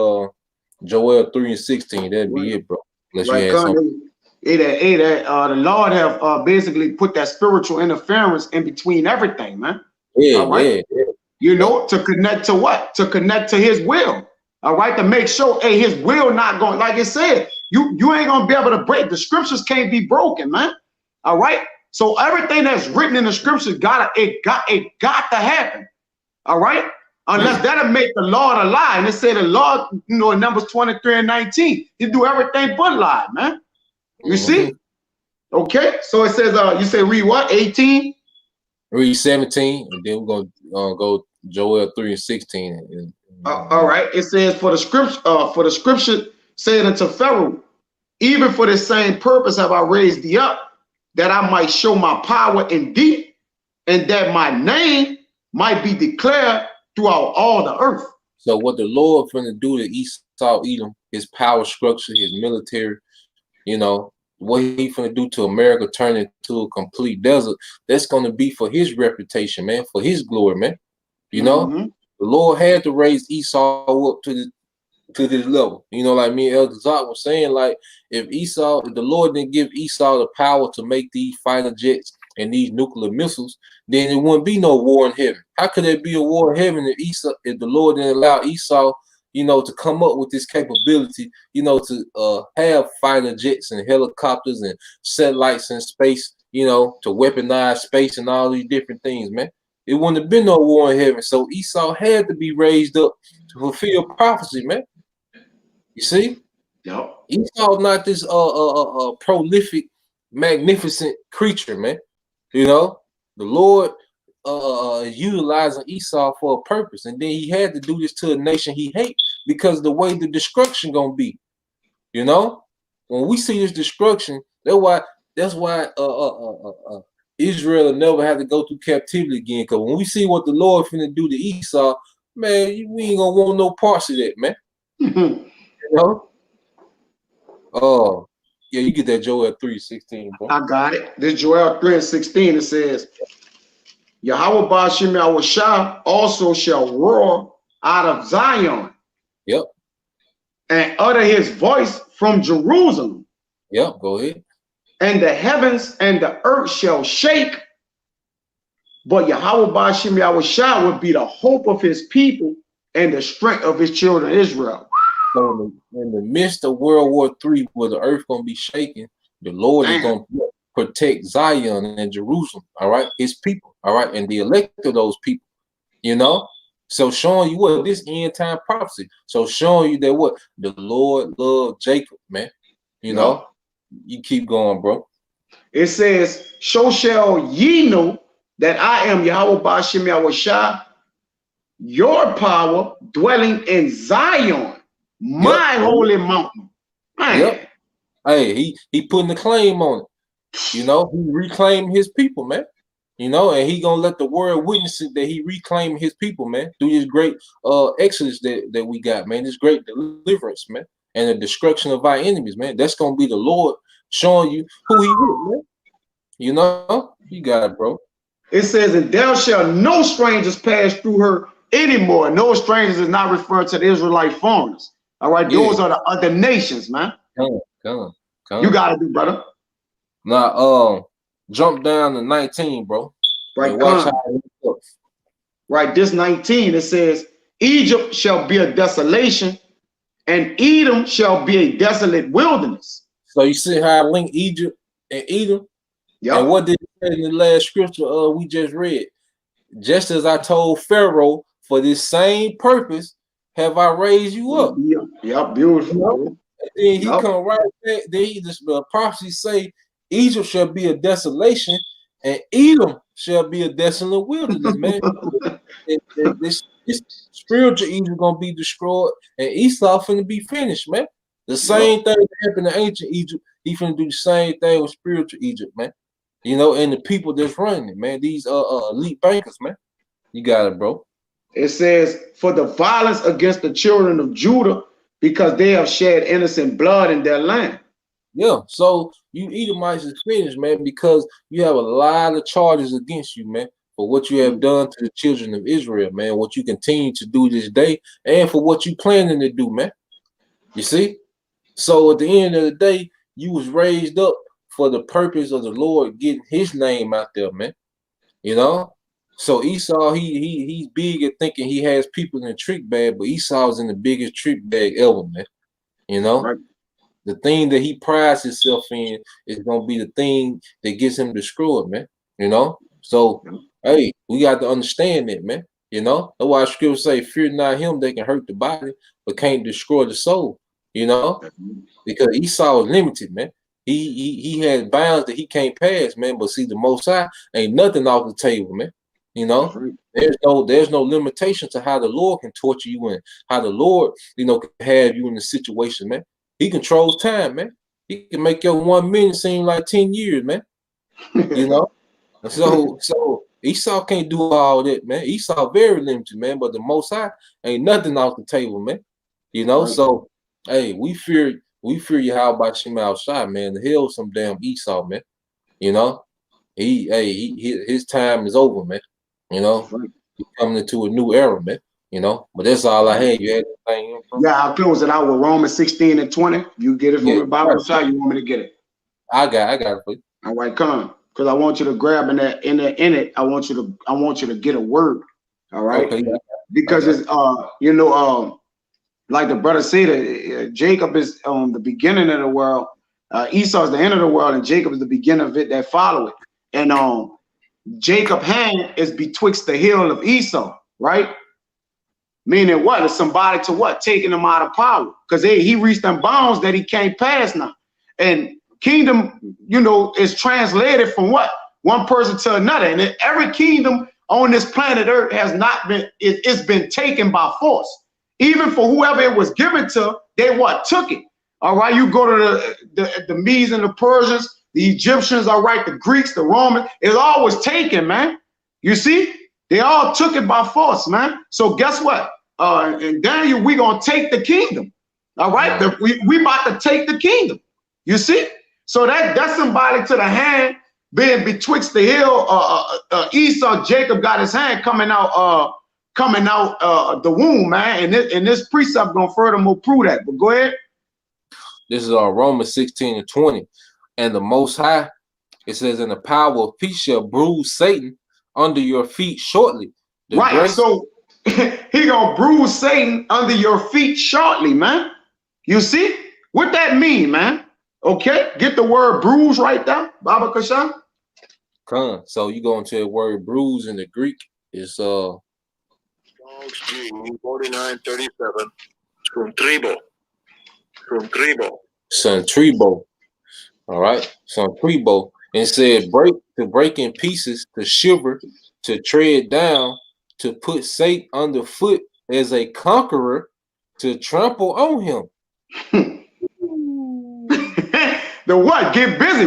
Joel 3 and 16. That'd be it, bro. Unless you had something. The Lord have basically put that spiritual interference in between everything, man. All right? You know, to connect to what? To connect to his will. All right, to make sure, hey, his will not going, like it said, you ain't gonna be able to break. The scriptures can't be broken, man. All right. So everything that's written in the scriptures got to happen. All right. Unless that'll make the Lord a lie. And it said the Lord, you know, in Numbers 23 and 19, he do everything but lie, man. You see? Okay. So it says, you say read what? 18? Read 17, and then we're gonna go Joel 3 and 16. All right. It says, for the scripture said unto Pharaoh, even for the same purpose have I raised thee up, that I might show my power in thee, and that my name might be declared throughout all the earth. So what the Lord finna do to Esau, Edom, his power structure, his military, you know, what he finna do to America, turn it into a complete desert, that's gonna be for his reputation, man, for his glory, man. You know, the Lord had to raise Esau up to this level. You know, like me and Elder Zach was saying, like, if the Lord didn't give Esau the power to make these fighter jets and these nuclear missiles, then it wouldn't be no war in heaven. How could there be a war in heaven if the Lord didn't allow Esau, you know, to come up with this capability, you know, to have fighter jets and helicopters and satellites in space, you know, to weaponize space and all these different things, man? It wouldn't have been no war in heaven. So Esau had to be raised up to fulfill prophecy, man. You see? Yep. Esau's not this prolific, magnificent creature, man. You know, the Lord utilizing Esau for a purpose, and then he had to do this to a nation he hates because the way the destruction gonna be. You know, when we see this destruction, that's why Israel will never have to go through captivity again. Because when we see what the Lord finna do to Esau, man, we ain't gonna want no parts of that, man. You know? Oh, yeah, you get that Joel 3:16, bro. I got it. This Joel 3:16, it says, Yahawah Ba'ashem Yahushua also shall roar out of Zion. Yep. And utter his voice from Jerusalem. Yep. Go ahead. And the heavens and the earth shall shake. But Yahawah Ba'ashem Yahushua will be the hope of his people and the strength of his children Israel. So in the midst of World War III, where the earth gonna be shaking, the Lord is gonna protect Zion and Jerusalem. All right, his people. All right, and the elect of those people. You know, so showing you what this end time prophecy. So showing you that what the Lord loved Jacob, man. You know, you keep going, bro. It says, "So shall ye know that I am Yahawah Ba'ashem Yahushua, your power dwelling in Zion, my holy mountain." Man. Yep. Hey, he putting the claim on it. You know, he reclaimed his people, man. You know, and he gonna let the world witness it that he reclaimed his people, man, through this great exodus that we got, man. This great deliverance, man, and the destruction of our enemies, man. That's gonna be the Lord showing you who he is, man. You know, you got it, bro. It says, "And there shall no strangers pass through her anymore." No strangers is not referring to the Israelite foreigners. All right, those are the other nations, man. Come. You gotta do, brother. Now, jump down to 19, bro. Right, watch how it looks. Right, this 19, it says, "Egypt shall be a desolation, and Edom shall be a desolate wilderness." So you see how I link Egypt and Edom? Yep. And what did it say in the last scripture we just read? Just as I told Pharaoh, for this same purpose have I raised you up. Yep, beautiful. You know? And then he come right back. Then the prophecy say, Egypt shall be a desolation, and Edom shall be a desolate wilderness, man. this spiritual Egypt gonna be destroyed, and Esau finna be finished, man. The same thing that happened to ancient Egypt, he finna do the same thing with spiritual Egypt, man. You know, and the people that's running it, man. These elite bankers, man. You got it, bro. It says, "For the violence against the children of Judah, because they have shed innocent blood in their land." Yeah, so you Edomites is finished, man, because you have a lot of charges against you, man, for what you have done to the children of Israel, man, what you continue to do this day, and for what you planning to do, man. You see? So at the end of the day, you was raised up for the purpose of the Lord getting his name out there, man. You know? So Esau, he's big at thinking he has people in the trick bag, but Esau's in the biggest trick bag ever, man. You know? Right. The thing that he prides himself in is gonna be the thing that gets him destroyed, man. You know? So hey, we got to understand that, man. You know, that's why scripture say, "Fear not him that can hurt the body, but can't destroy the soul." You know, because Esau is limited, man. He has bounds that he can't pass, man. But see, the Most High ain't nothing off the table, man. You know, there's no limitation to how the Lord can torture you and how the Lord, you know, can have you in the situation, man. He controls time, man. He can make your 1 minute seem like 10 years, man. You know, so Esau can't do all that, man. Esau very limited, man. But the Most High ain't nothing off the table, man. You know, so hey, we fear Yahawah Ba'ashem Yahushua, man. The hell some damn Esau, man. You know, his time is over, man. You know, he's coming into a new era, man. You know, but that's all I had. You had anything? Yeah, I'll close it out with Romans 16 and 20. You get it from the Bible side. You want me to get it? I got it for you. All right, come. Because I want you to grab in it. I want you to get a word. All right. Okay, yeah. Because it's like the brother said, Jacob is the beginning of the world. Esau is the end of the world, and Jacob is the beginning of it that follow it. And Jacob's hand is betwixt the heel of Esau, right? Meaning what? It's symbolic to what? Taking him out of power. Because he reached them bounds that he can't pass now. And kingdom, you know, is translated from what? One person to another. And every kingdom on this planet Earth has not been, it's been taken by force. Even for whoever it was given to, they what? Took it. All right, you go to the Medes and the Persians, the Egyptians, all right, the Greeks, the Romans, it's always taken, man. You see? They all took it by force, man. So guess what? In Daniel, we're going to take the kingdom. All right? We about to take the kingdom. You see? So that's symbolic to the hand being betwixt the hill, Esau, Jacob got his hand coming out the womb, man. And this precept gonna furthermore prove that. But go ahead. This is Romans 16:20. And the Most High, it says, "And the power of peace shall bruise Satan under your feet shortly." Right. So he gonna bruise Satan under your feet shortly, man. You see what that mean, man? Okay, get the word bruise right there, Baba Kashan. So you go into the word bruise in the Greek is 49:37 from tribo. Centribo. All right, Centribo. And said break in pieces, to shiver, to tread down, to put Satan underfoot as a conqueror, to trample on him. The what? Get busy.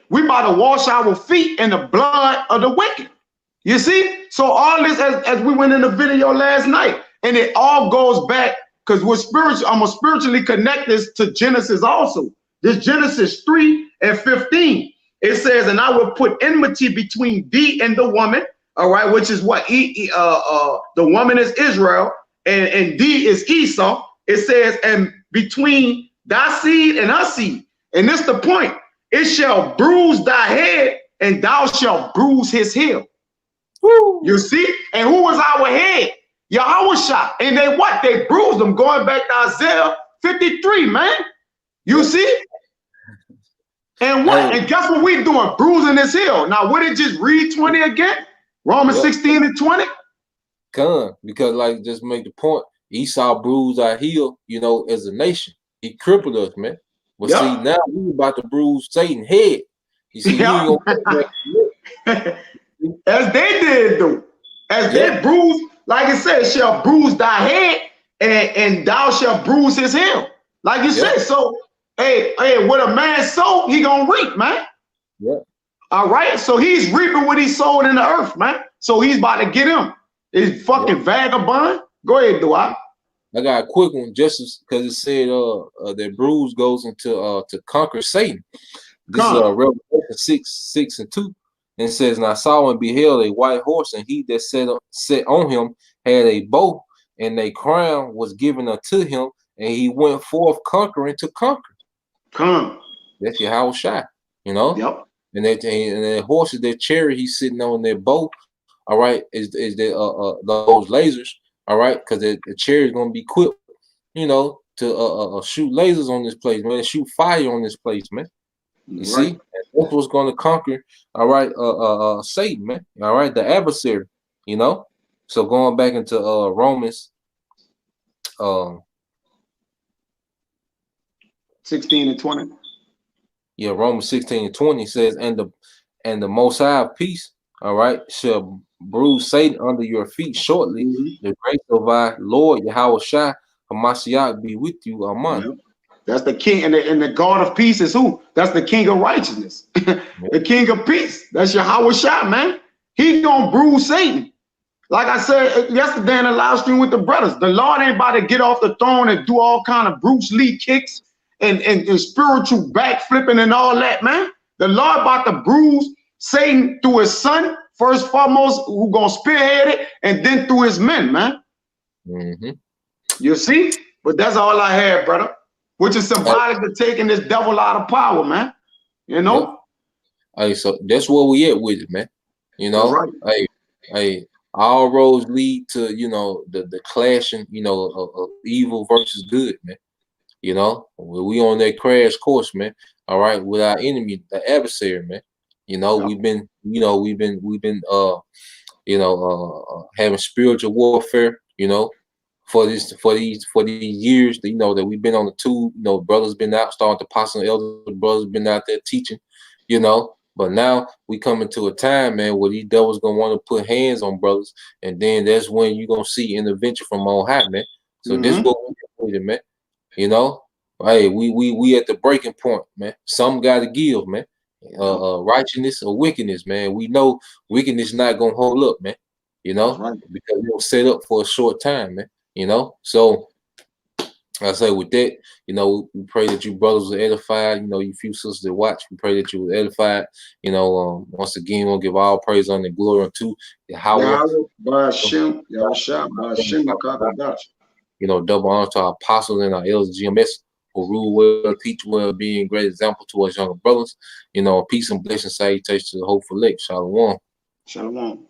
We about to wash our feet in the blood of the wicked. You see? So all this, as we went in the video last night, and it all goes back because we're spiritual. I'm gonna spiritually connect this to Genesis also. This Genesis 3:15. It says, "And I will put enmity between thee and the woman." All right, which is what? The woman is Israel, and thee is Esau. It says, "And between thy seed and her seed." And this the point. "It shall bruise thy head, and thou shalt bruise his heel." Woo. You see? And who was our head? Yahawah. And they what? They bruised them, going back to Isaiah 53, man. You see? And what? And guess what we doing? Bruising his heel. Now, would it just read 20 again? Romans 16:20? Because like, just make the point, Esau bruised our heel, as a nation. He crippled us, man. But see, now we about to bruise Satan's head. You see, as they did, though. As they bruised, like it says, shall bruise thy head, and thou shalt bruise his heel. Like you said. So, hey, what a man sow, he gonna reap, man. Yeah. All right. So he's reaping what he sowed in the earth, man. So he's about to get him. He's fucking vagabond. Go ahead, Dwight. I got a quick one, just because it said that bruise goes into to conquer Satan. This is Revelation 6:6-2. And it says, "And I saw and beheld a white horse, and he that sat on him had a bow, and a crown was given unto him, and he went forth conquering to conquer." That's Yahawah, Yep. And that horse is that chariot he's sitting on, that bow. All right, is that those lasers. All right, because the chariot is gonna be equipped, to shoot lasers on this place, man, shoot fire on this place, man. You see, and that's what's gonna conquer. All right, Satan, man. All right, the adversary. So going back into Romans, 16:20. Yeah, Romans 16:20 says, "And the Most High of peace, all right, shall bruise Satan under your feet shortly. The grace of our Lord Yahawah Hamashiach be with you, Amen." That's the king, and the God of peace is who? That's the king of righteousness. The king of peace. That's Yahawah, man. He gonna bruise Satan. Like I said yesterday in the live stream with the brothers, the Lord ain't about to get off the throne and do all kind of Bruce Lee kicks and spiritual backflipping and all that, man. The Lord about to bruise Satan through his son, first foremost, who gonna spearhead it, and then through his men, man. You see? But that's all I had, brother. Which is symbolic to taking this devil out of power, man. Hey, so that's where we at with it, man. Hey, all roads lead to the clashing, of evil versus good, man. We on that crash course, man. All right, with our enemy, the adversary, man. We've been having spiritual warfare, for these years, that we've been on the tube. Brothers been out, starting to apostle and elder brothers been out there teaching, But now we coming to a time, man, where these devils gonna want to put hands on brothers, and then that's when you gonna see intervention from on high, man. So this is what we do, man. Hey, we at the breaking point, man. Some got to give, man. Righteousness or wickedness, man. We know wickedness not gonna hold up, man. Because we'll set up for a short time, man. So I say with that, you know, we pray that you brothers are edified. You know, you few sisters that watch, we pray that you were edified. You know, once again, we'll give all praise and glory unto Yahawah. Yahweh, Ba'ashem, Yahushua, Ba'ashem, Makadash. You know, double honor to our apostles and our elders, GMS, who rule well, teach well, being a great example to us younger brothers. You know, peace and blessings, salutations to the hopeful elect. Shalom. Shalom.